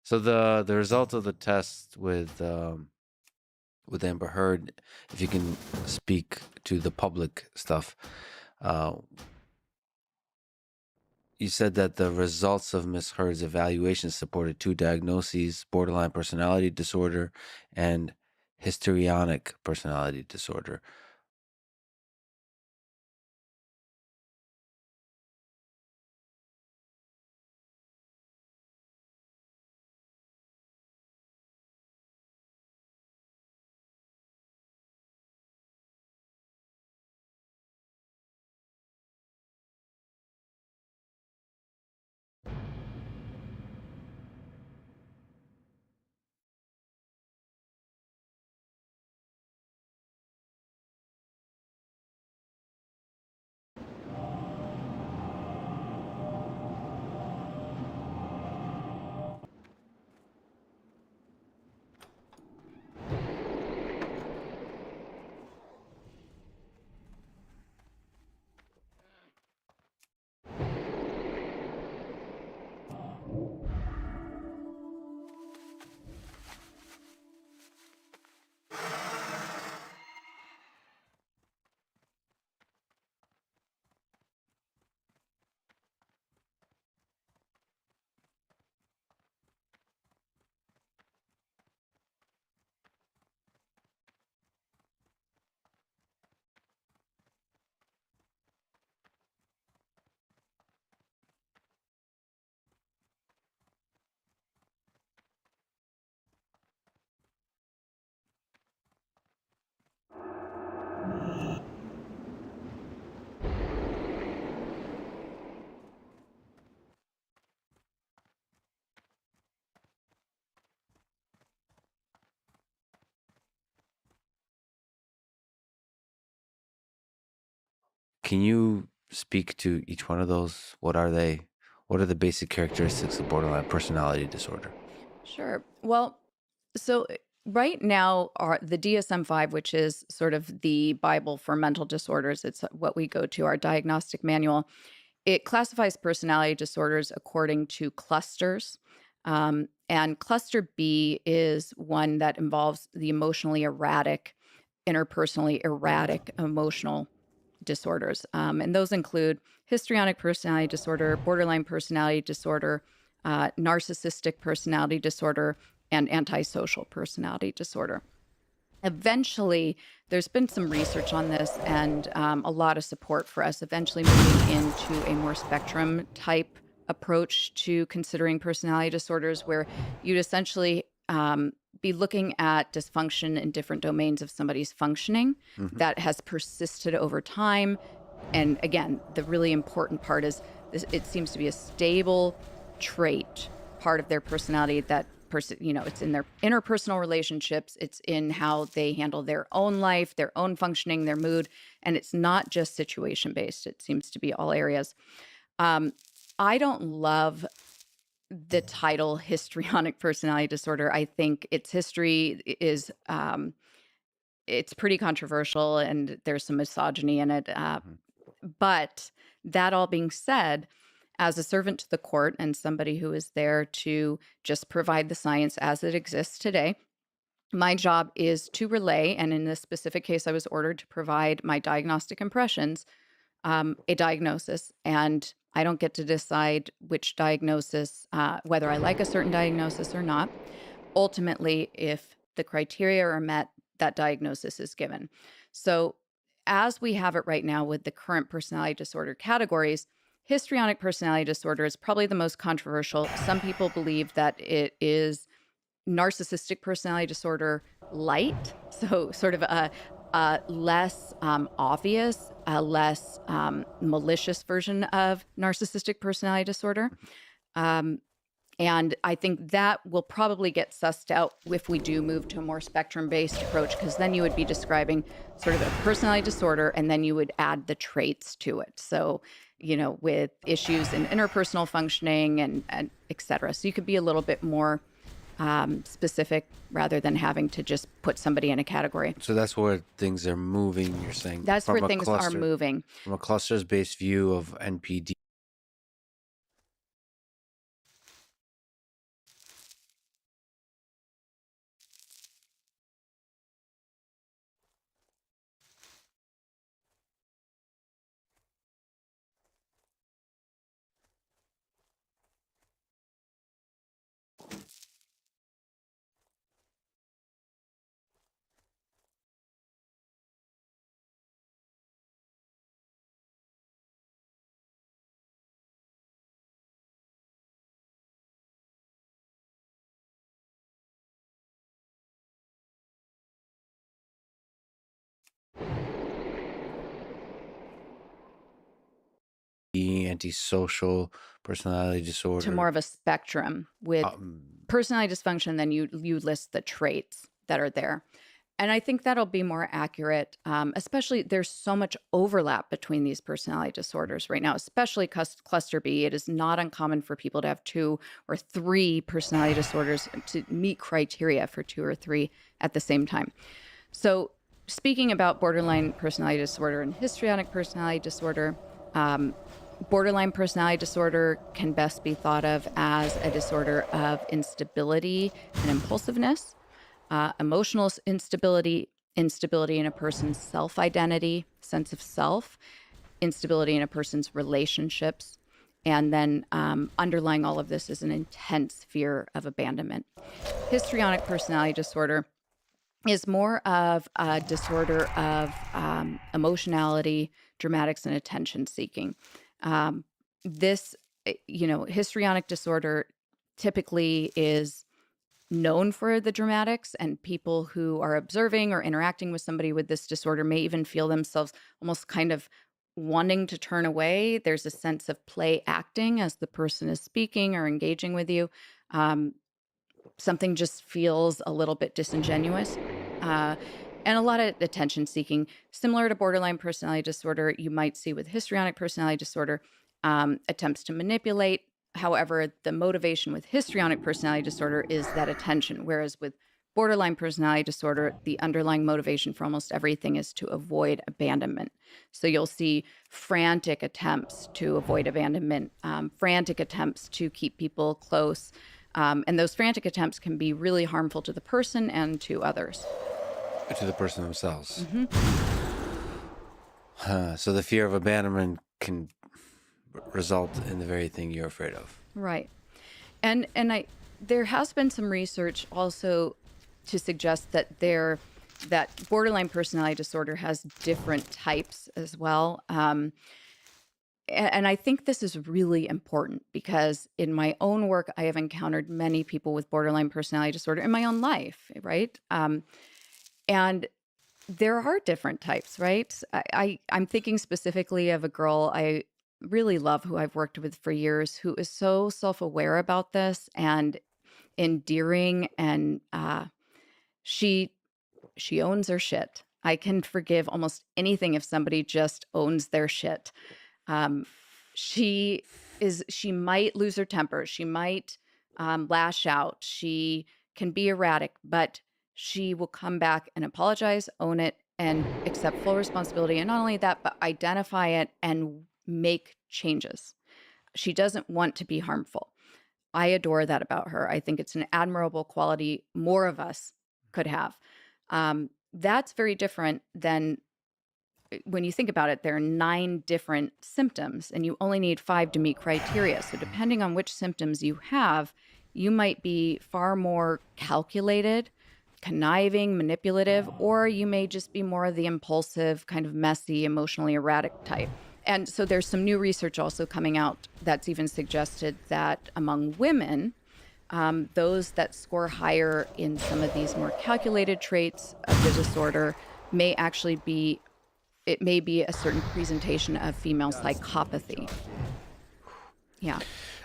So the result of the test with Amber Heard, if you can speak to the public stuff, uh, you said that the results of Miss Heard's evaluation supported two diagnoses: borderline personality disorder and histrionic personality disorder. Can you speak to each one of those? What are they? What are the basic characteristics of borderline personality disorder? Sure. Well, so right now, our the DSM-5, which is sort of the Bible for mental disorders, it's what we go to, our diagnostic manual. It classifies personality disorders according to clusters. And cluster B is one that involves the emotionally erratic, interpersonally erratic emotional disorders. And those include histrionic personality disorder, borderline personality disorder, narcissistic personality disorder, and antisocial personality disorder. Eventually, there's been some research on this and a lot of support for us eventually moving into a more spectrum type approach to considering personality disorders, where you'd essentially be looking at dysfunction in different domains of somebody's functioning Hmm. that has persisted over time. And again, the really important part is this, it seems to be a stable trait, part of their personality that person, it's in their interpersonal relationships, it's in how they handle their own life, their own functioning, their mood, and it's not just situation based. It seems to be all areas. Um, I don't love the title histrionic personality disorder. I think its history is it's pretty controversial and there's some misogyny in it. Hmm. But that all being said, as a servant to the court and somebody who is there to just provide the science as it exists today, my job is to relay, and in this specific case, I was ordered to provide my diagnostic impressions, a diagnosis. And I don't get to decide which diagnosis, whether I like a certain diagnosis or not. Ultimately, if the criteria are met, that diagnosis is given. So, as we have it right now with the current personality disorder categories, histrionic personality disorder is probably the most controversial. Some people believe that it is narcissistic personality disorder light, so sort of a less obvious, a less malicious version of narcissistic personality disorder. Um, and I think that will probably get sussed out if we do move to a more spectrum based approach, because then you would be describing sort of a personality disorder and then you would add the traits to it. So, with issues in interpersonal functioning and et cetera. So you could be a little bit more specific rather than having to just put somebody in a category. So that's where things are moving, you're saying, That's where things are moving. from a clusters-based view of NPD. Antisocial personality To disorder. more of a spectrum with Um, personality dysfunction, then you list the traits that are there. And I think that'll be more accurate, especially there's so much overlap between these personality disorders right now, especially cluster B. It is not uncommon for people to have two or three personality disorders to meet criteria for two or three at the same time. So, speaking about borderline personality disorder and histrionic personality disorder, um, borderline personality disorder can best be thought of as a disorder of instability and impulsiveness, emotional instability, instability in a person's self identity, sense of self, instability in a person's relationships. And then underlying all of this is an intense fear of abandonment. Histrionic personality disorder is more of a disorder of emotionality, dramatics, and attention seeking. Um, this, histrionic disorder typically is known for the dramatics, and people who are observing or interacting with somebody with this disorder may even feel themselves almost kind of wanting to turn away. There's a sense of play acting as the person is speaking or engaging with you. Um, Something just feels a little bit disingenuous. Uh, and a lot of attention seeking, similar to borderline personality disorder, you might see with histrionic personality disorder, attempts to manipulate. However, the motivation with histrionic personality disorder is that attention, whereas with borderline personality disorder, the underlying motivation for almost everything is to avoid abandonment. So you'll see frantic attempts to avoid abandonment, frantic attempts to keep people close. And those frantic attempts can be really harmful to the person and to others. to the person themselves. Hmm. So the fear of abandonment can result in the very thing you're afraid of. Right. And there has been some research also to suggest that that borderline personality disorder has different types as well. And I think this is really important because in my own work, I have encountered many people with borderline personality disorder in my own life, right? And there are different types, right? I'm thinking specifically of a girl I really love who I've worked with for years who is so self-aware about this and endearing, and she she owns her shit. I can forgive almost anything if somebody just owns their shit. Um, she might lose her temper. She might lash out. She can be erratic, but she will come back and apologize, own it, and accept full responsibility. And not only that, but identify it and make changes. She doesn't want to be harmful. I adore that about her. I think it's an admirable quality more of us could have. That's very different than when you think about it, there are 9 different symptoms and you only need 5 to meet criteria. So depending on which symptoms you have, you might be far more calculated, conniving, manipulative, or you may just be more of the impulsive, kind of messy, emotionally erratic type. And so there's some new research also coming out that's even suggested that among women, those that score higher in some of these more calculated traits of the disorder may actually be it may be a certain presentation of female psychopathy. Yeah.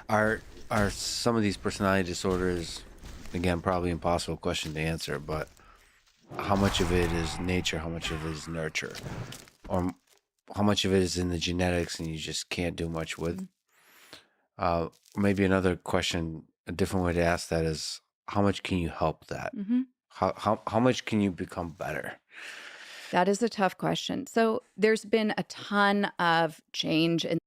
Are some of these personality disorders, again, probably impossible question to answer, but how much of it is nature, how much of it is nurture, or how much of it is in the genetics and you just can't do much with? Maybe another question, a different way to ask that is, how much can you help that? Mm-hmm. How much can you become better? That is a tough question. So there's been a ton of change in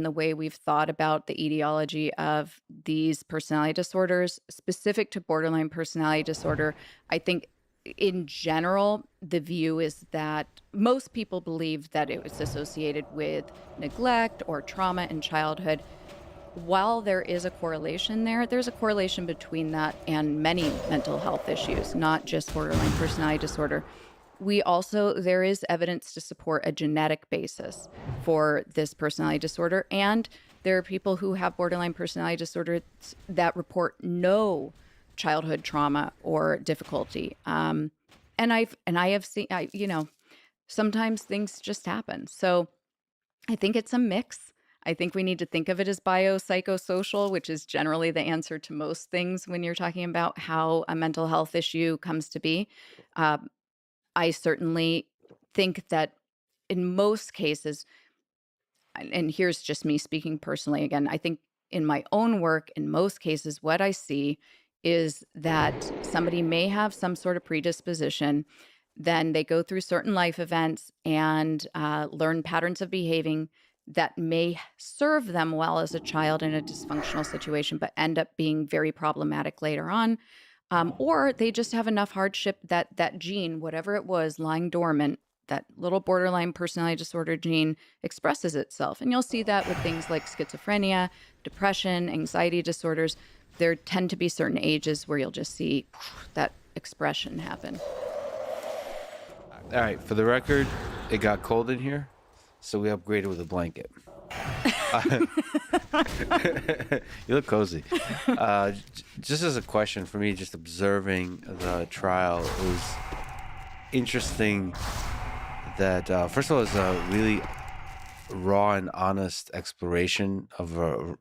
the way we've thought about the etiology of these personality disorders specific to borderline personality disorder. I think in general, the view is that most people believe that it was associated with neglect or trauma in childhood. While there is a correlation there, there's a correlation between that and many mental health issues, not just borderline personality disorder. There is evidence to support a genetic basis for this personality disorder. And there are people who have borderline personality disorder that report no childhood trauma or difficulty. And I have seen, sometimes things just happen. So I think it's a mix. I think we need to think of it as biopsychosocial, which is generally the answer to most things when you're talking about how a mental health issue comes to be. Uh, I certainly think that in most cases, and here's just me speaking personally again, I think in my own work, in most cases, what I see is that somebody may have some sort of predisposition. Then they go through certain life events and learn patterns of behaving that may serve them well as a child in a dysfunctional situation, but end up being very problematic later on. Or they just have enough hardship that that gene, whatever it was lying dormant, that little borderline personality disorder gene expresses itself. And you'll see that with things like schizophrenia, depression, anxiety disorders. There tend to be certain ages where you'll just see that expression happen. All right, for the record, it got cold in here, so we upgraded with a blanket. Uh, you look cozy. Just as a question for me, just observing the trial, it was interesting that first of all, it's a really raw and honest exploration of a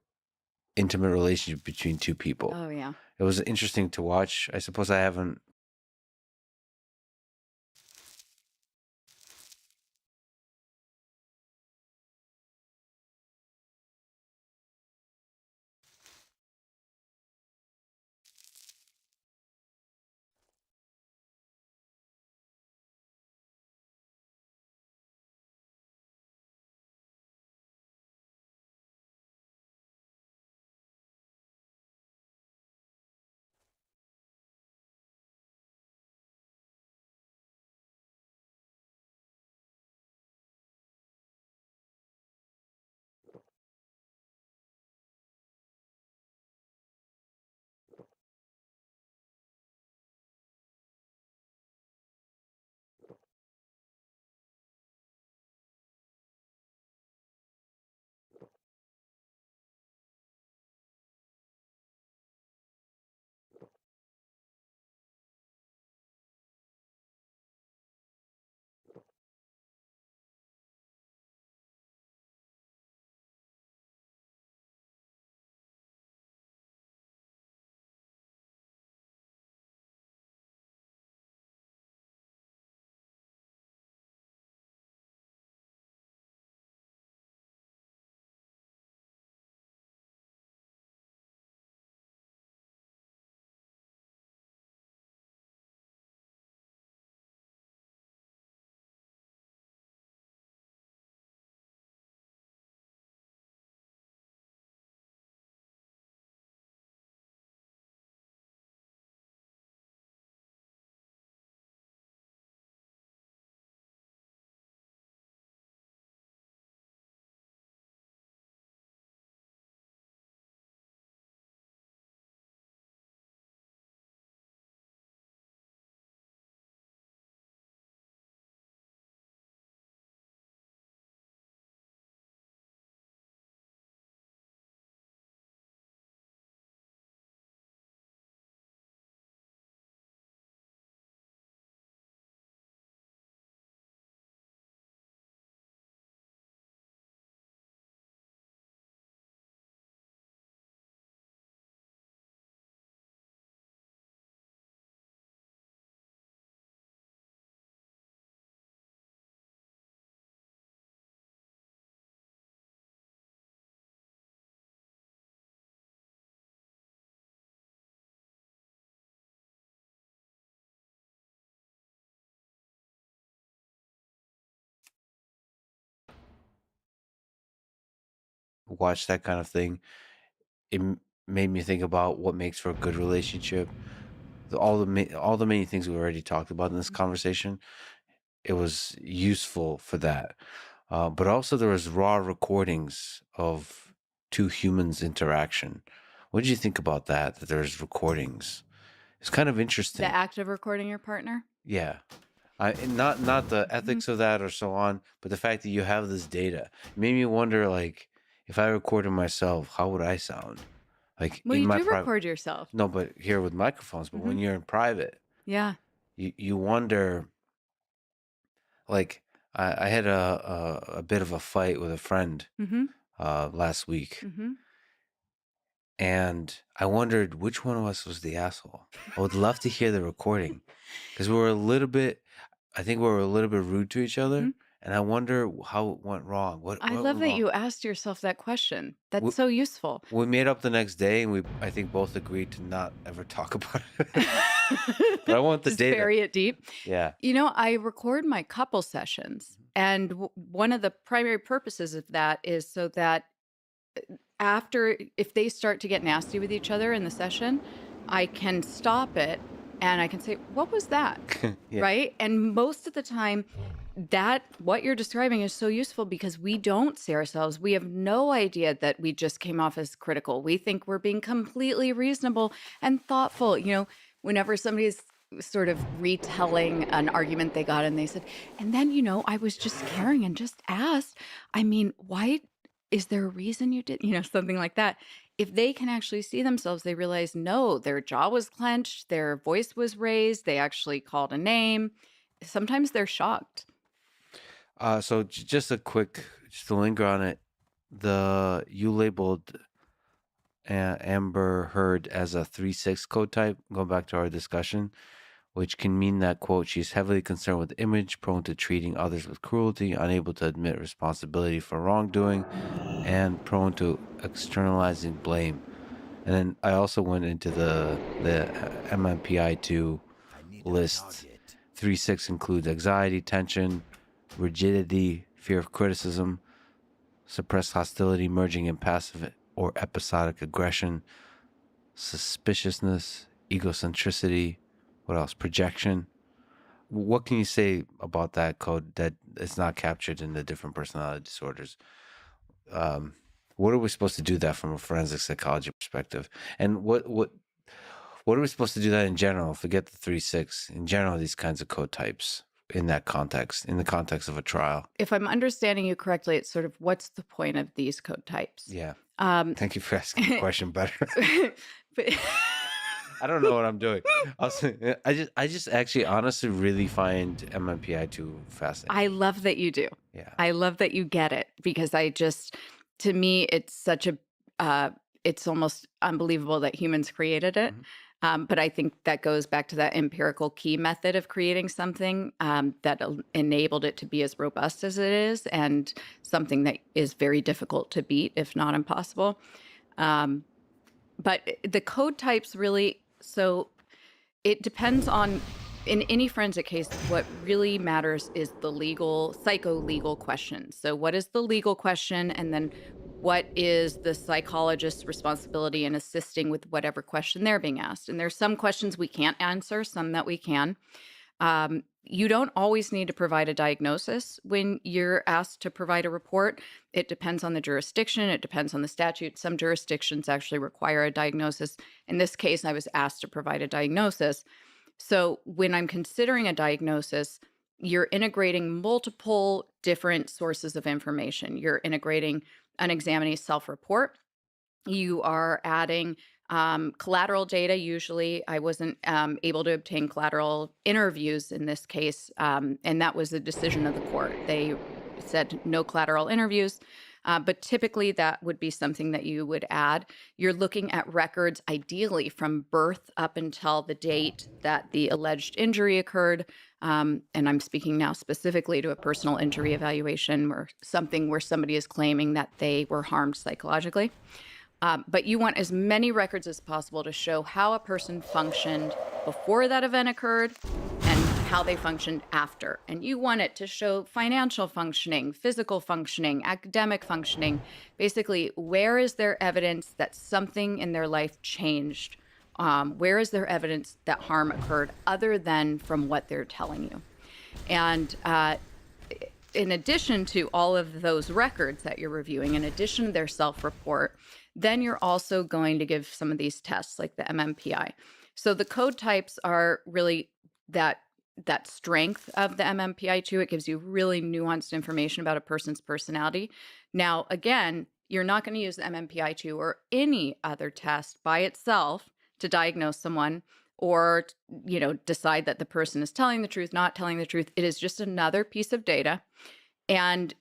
intimate relationship between two people. Oh, yeah. It was interesting to watch. I suppose I haven't watch that kind of thing. Made me think about what makes for a good relationship. All the many things we already talked about in this conversation. It was useful for that. But also there was raw recordings of two humans interaction. What did you think about that? That there's recordings. It's kind of The interesting. act of recording your partner? Yeah. And not the Mhm. ethics of that or so on, but the fact that you have this data. It made me wonder, like, if I recorded myself, how would I sound? Like Well, in you my do private, record yourself. no, but here with microphones, but when Mhm. you're in private, Yeah. you wonder, like, I had a bit of a fight with a friend Mhm. last week, Mhm. and I wondered which one of us was the asshole. I would love to hear the recording because we were a little bit, I think we were a little bit rude to each Mhm. other, and I wonder how it went wrong. I What love went that wrong? you asked yourself that question. That's We, so useful. we made up the next day, and we I think both agreed to not ever talk about it. But I want the Just data. bury it deep. Yeah. You know, I record my couple sessions, and one of the primary purposes of that is so that after, if they start to get nasty with each other in the session, I can stop it and I can say, "What was that?" Yeah. Right? And most of the time, that what you're describing is so useful because we don't see ourselves. We have no idea that we just came off as critical. We think we're being completely reasonable and thoughtful. Whenever somebody's sort of retelling an argument they got and they said, and then, I was just caring and just asked, I mean, why? Is there a reason you did, something like that. If they can actually see themselves, they realize, no, their jaw was clenched, their voice was raised, they actually called a name. Sometimes they're shocked. So just a quick, just to linger on it, you labeled Amber Heard as a 3-6 code type, going back to our discussion, which can mean that, quote, she's heavily concerned with image, prone to treating others with cruelty, unable to admit responsibility for wrongdoing, and prone to externalizing blame. And then I also went into the MMPI-2 list. 3-6 includes anxiety, tension, rigidity, fear of criticism, suppressed hostility merging in passive or episodic aggression, suspiciousness, egocentricity, what else? Projection. What can you say about that code that is not captured in the different personality disorders? Um, what are we supposed to do that from a forensic psychology perspective? And what are we supposed to do that in general? Forget the 3-6. In general, these kinds of code types in that context, in the context of a trial. If I'm understanding you correctly, it's sort of what's the point of these code types? Yeah. Um, Thank you for asking the question better. but I don't know what I'm doing. I just actually honestly really find MMPI too fascinating. I love that you do. Yeah. I love that you get it because to me, it's it's almost unbelievable that humans created it. Mhm. But I think that goes back to that empirical key method of creating something that enabled it to be as robust as it is, and something that is very difficult to beat, if not impossible. Um, but the code types really, so it depends on, in any forensic case, what really matters is the psycho-legal question. So what is the legal question? And then what is the psychologist's responsibility in assisting with whatever question they're being asked? And there's some questions we can't answer, some that we can. You don't always need to provide a diagnosis when you're asked to provide a report. It depends on the jurisdiction. It depends on the statute. Some jurisdictions actually require a diagnosis. In this case, I was asked to provide a diagnosis. So when I'm considering a diagnosis, you're integrating multiple different sources of information. You're integrating an examinee's self-report. You are adding collateral data. Usually, I wasn't able to obtain collateral interviews in this case, and that was a decision of the court. They said no collateral interviews, but typically that would be something that you would add. You're looking at records, ideally from birth up until the date that the alleged injury occurred. And I'm speaking now specifically to a personal injury evaluation or something where somebody is claiming that they were harmed psychologically. But you want as many records as possible to show how a person functioned before that event occurred and how they functioned after. And you want it to show financial functioning, physical functioning, academic functioning. Basically, where is there evidence that something in their life changed? Where is there evidence that harm occurred other than from what they're telling you? And in addition to all of those records that you're reviewing, in addition to their self-report, then you're also going to give some of these tests like the MMPI. So the code types are really that strength of the MMPI-2. It gives you really nuanced information about a person's personality. Now, again, you're not going to use the MMPI-2 or any other test by itself to diagnose someone or, decide that the person is telling the truth, not telling the truth. It is just another piece of data. And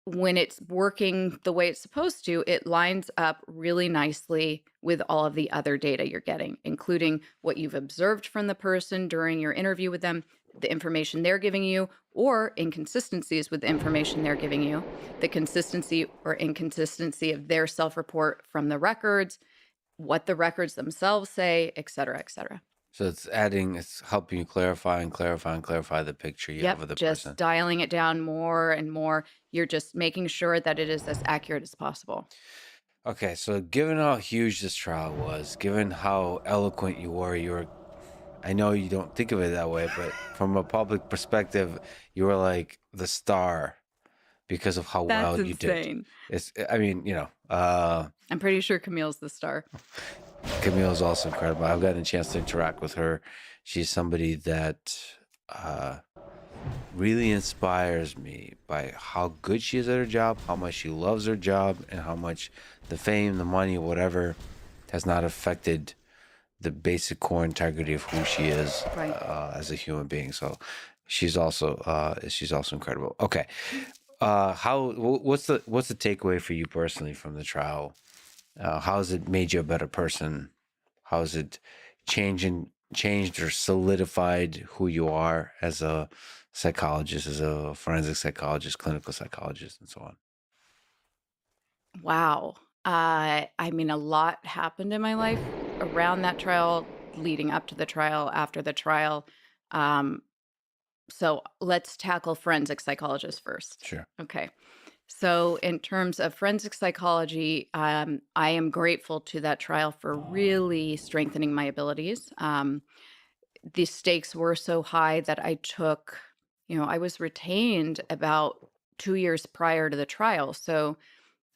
when it's working the way it's supposed to, it lines up really nicely with all of the other data you're getting, including what you've observed from the person during your interview with them, the information they're giving you, or inconsistencies with the information they're giving you, the consistency or inconsistency of their self-report from the records, what the records themselves say, et cetera, et cetera. So it's helping you clarify and clarify and clarify the picture you have Yep, of the just person. dialing it down more and more. You're just making sure that it is as accurate as possible. Okay, so given how huge this trial was, given how eloquent I know you don't think of it that way, but from a public perspective, you were like the star because of how That's well you did. insane. I mean, I'm pretty sure Camille's the star. Camille is also incredible. I've gotten a chance to interact with her. She's somebody that really inspires me by how good she is at her job, how much she loves her job, and how much the fame, the money, whatever, has not affected the basic core integrity of who she is Right. as a human being. So she's also incredible. Okay, what's the takeaway for you personally from the trial? How has it made you a better person? How has it changed or solidified who you are as a psychologist, as a forensic psychologist, clinical psychologist, and so on? Wow. I mean, a lot happened in my life around that trial, leading up to the trial, after the trial. Um, so let's tackle forensic psychologist first. Sure. Okay. So, in terms of forensic psychology, I am grateful to that trial for really strengthening my abilities. The stakes were so high that I was retained about 2 years prior to the trial. So,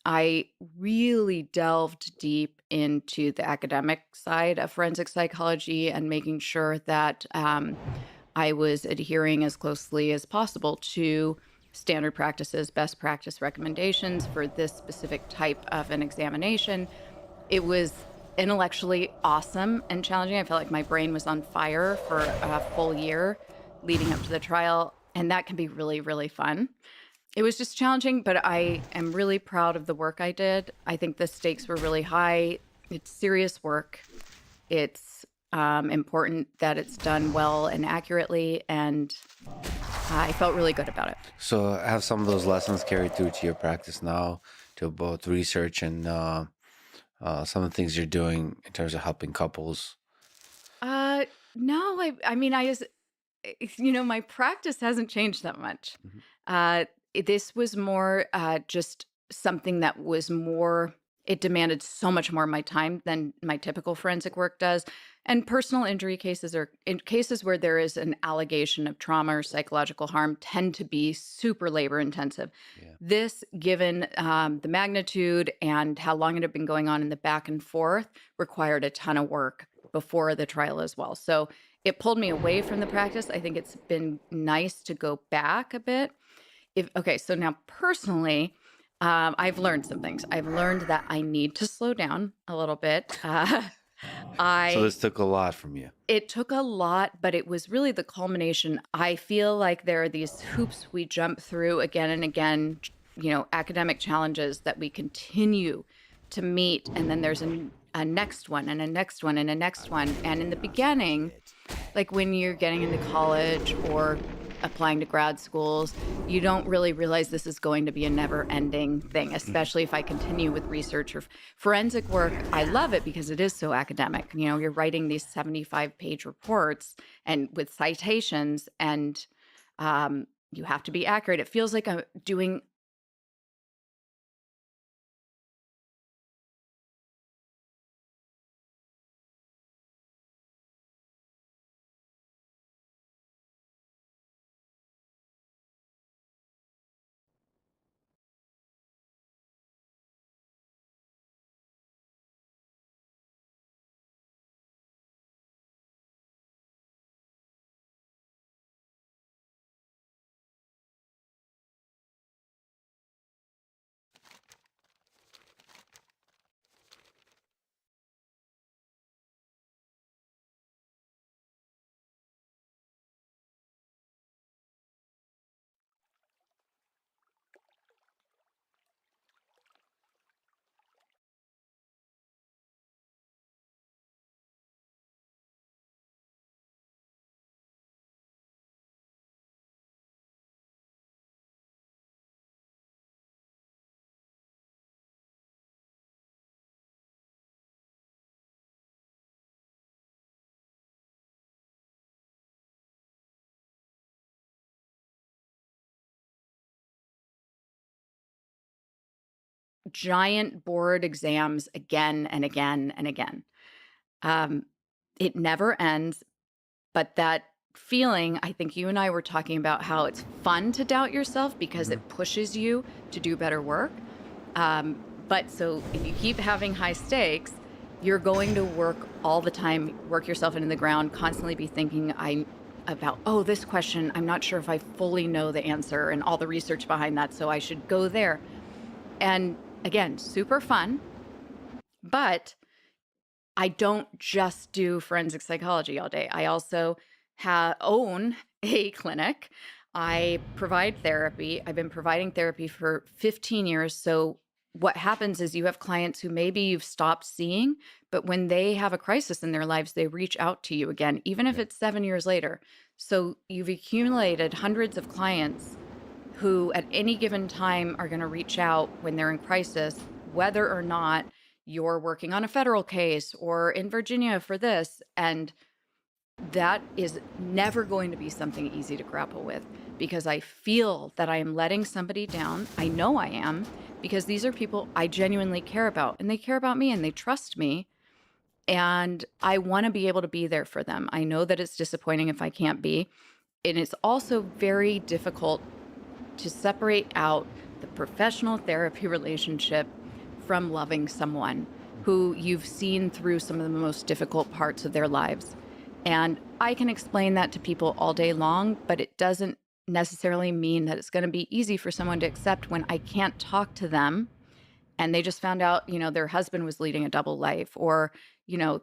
I really delved deep into the academic side of forensic psychology and making sure that I was adhering as closely as possible to standard practices, best practice recommendations for this specific type of an examination. It was intellectually awesome and challenging. I felt like my brain was on fire for a full year leading up to the trial, and that can be really, really fun. It was just challenging, but I am really proud of the work I did. I think the stakes were really high. It's serious work. It's important that it's done well and accurately, and I felt really good about it. So have some of those lessons carried through to your practice now, to both research and some of the things you're doing in terms of helping couples. Uh, no, I mean, my practice hasn't changed that much. Mhm. This was more just something that was more, it demanded so much more of my time than my typical forensic work does. And personal injury cases, or in cases where there is an allegation of trauma or psychological harm, tend to be super labor intensive. Yeah. This, given the magnitude and how long it had been going on in the back and forth, required a ton of work before the trial as well. So it pulled me away from the practice. I think it's been nice to go back a bit. If Okay, so now personally, I've learned some things. I've learned that I need to slow down a little bit. So I this took a lot from you. It took a lot, but it was really the culmination. I feel like there are these hoops we jump through again and again, academic challenges that we continue to meet, and then there's a next one and a next one and a next one. And in the beginning, like when you're getting into college or applying to grad schools, you don't really realize this is going to be a never ending thing, especially if I continue with research or forensic work. I love it because it is so academic. You're writing these 75-page reports and with citations, and you have to be accurate. It feels like I'm doing. Giant board exams again and again and again. Um, it never ends. But that feeling, I think you and I were talking about how it's fun to doubt yourself because Mhm. it pushes you to do better work. But so if you keep having high stakes, you're going to work all the time, work yourself into the ground, constantly be thinking, about, oh, this question, I'm not sure if I fully know the answer and all the research behind that, so I should go there. And again, super fun, but I don't just do forensic psychology all day. I also own a clinic. I provide therapy. I've been providing therapy for 15 years. So what happens is you have clients who maybe you've stopped seeing, but when they have a crisis in their lives, they reach out to you again, even if Yeah. it's 7 years later. So you've accumulated hundreds of clients who at any given time are going to reach out when they're in crisis, whether or not you're working on a federal case or in Virginia for this. And that is never going to be something easy to grapple with because I feel that I am letting somebody down. I know I am because these are people I genuinely care about and they care about me and they trust me. And I want to be able to be there for them. I know that it's disappointing if I can't be. And it's also very difficult to separate out the professional therapy relationship from loving someone who you've seen through some of the most difficult parts of their lives. And I can explain that to people all day long, but it doesn't necessarily mean that it's going to be easy for someone to accept when I can't talk to them and they just found out, their husband was leading a double life or,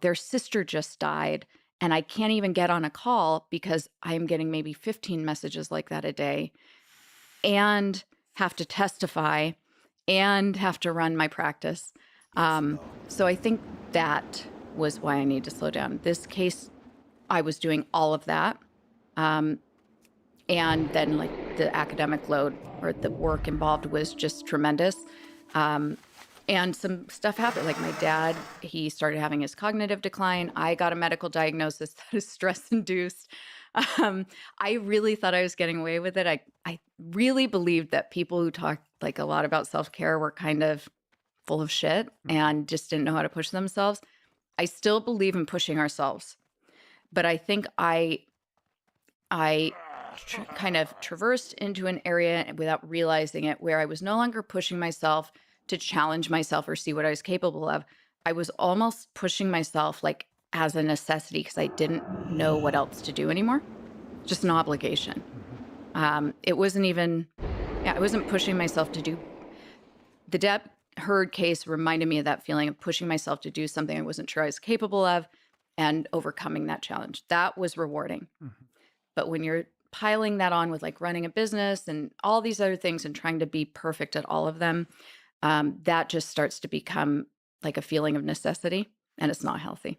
their sister just died and I can't even get on a call because I'm getting maybe 15 messages like that a day and have to testify and have to run my practice. It's Um, so I think that was why I need to slow down. This case, I was doing all of that. Um, and then, like, the academic load or the work involved was just tremendous. Um, and some stuff happened. Like my dad, he started having his cognitive decline. I got a medical diagnosis that is stress induced. Um, I really thought I was getting away with it. I really believed that people who talk like a lot about self care were kind of full of shit Mhm. and just didn't know how to push themselves. I still believe in pushing ourselves, but I think I kind of traversed into an area without realizing it where I was no longer pushing myself to challenge myself or see what I was capable of. I was almost pushing myself like as a necessity because I didn't know what else to do anymore, just an obligation. Mhm. It wasn't even, yeah, I wasn't pushing myself to do. The Deb Heard case reminded me of that feeling of pushing myself to do something I wasn't sure I was capable of and overcoming that challenge. That was rewarding. Mhm. But when you're piling that on with like running a business and all these other things and trying to be perfect at all of them, that just starts to become like a feeling of necessity and it's not healthy.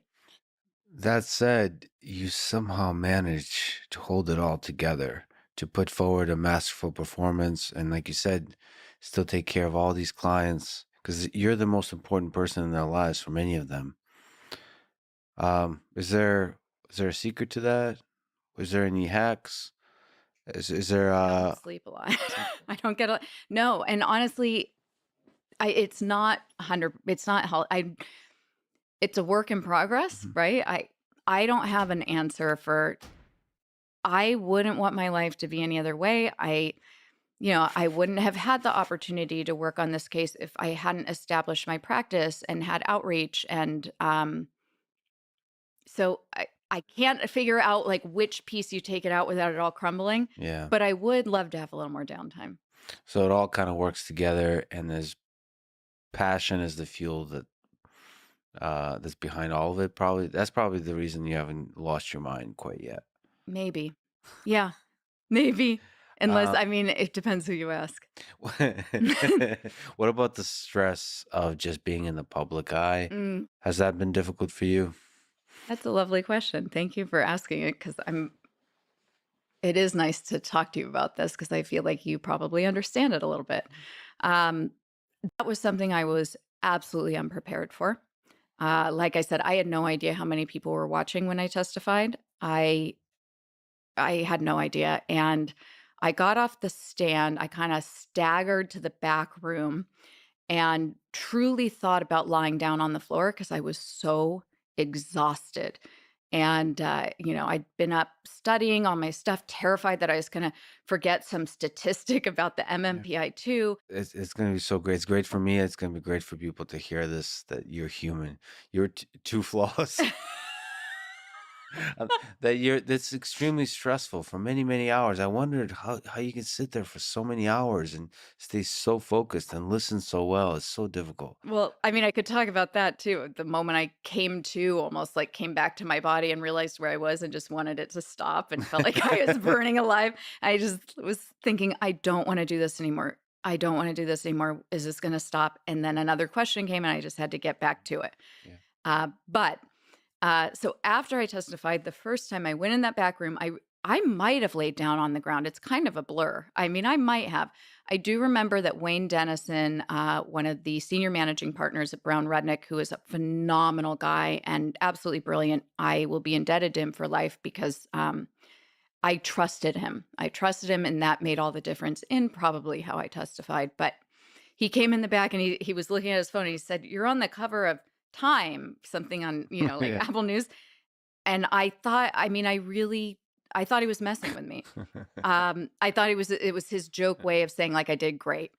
That said, you somehow manage to hold it all together, to put forward a masterful performance, and like you said, still take care of all these clients because you're the most important person in their lives for many of them. Is there a secret to that? Is there any hacks? Is there I don't sleep a lot. I don't get a no. And honestly, it's not 100, it's not health. It's a work in progress, Mhm. right? I don't have an answer for I wouldn't want my life to be any other way. I wouldn't have had the opportunity to work on this case if I hadn't established my practice and had outreach. And so I can't figure out like which piece you take it out without it all crumbling. Yeah. But I would love to have a little more downtime. So it all kind of works together, and there's passion is the fuel that's behind all of it. Probably that's probably the reason you haven't lost your mind quite yet. Maybe. Yeah, maybe. Unless, Uh, I mean, it depends who you ask. what about the stress of just being in the public eye? Mm, Has that been difficult for you? that's a lovely question. Thank you for asking it because it is nice to talk to you about this because I feel like you probably understand it a little bit. Um, that was something I was absolutely unprepared for. Like I said, I had no idea how many people were watching when I testified. I had no idea, and I got off the stand. I kind of staggered to the back room and truly thought about lying down on the floor because I was so exhausted. And, I'd been up studying all my stuff, terrified that I was going to forget some statistic about the Yeah. MMPI2. It's gonna be so great. It's great for me. It's gonna be great for people to hear this that you're human. You're two flaws. Um, that you're that's extremely stressful for many, many hours. I wondered how you can sit there for so many hours and stay so focused and listen so well. It's so difficult. Well, I mean, I could talk about that too. The moment I came to, almost like came back to my body and realized where I was and just wanted it to stop and felt like I was burning alive. I just was thinking, I don't want to do this anymore. I don't want to do this anymore. Is this going to stop? And then another question came and I just had to get back to it. Yeah. So after I testified the first time I went in that back room, I might have laid down on the ground. It's kind of a blur. I mean, I might have. I do remember that Wayne Dennison, one of the senior managing partners at Brown Rudnick, who is a phenomenal guy and absolutely brilliant. I will be indebted to him for life because I trusted him. I trusted him, and that made all the difference in probably how I testified. But he came in the back and he was looking at his phone and he said, "You're on the cover of Time," something on, like Yeah. Apple News. And I thought, I mean, I thought he was messing with me. I thought it was his joke way of saying like I did great.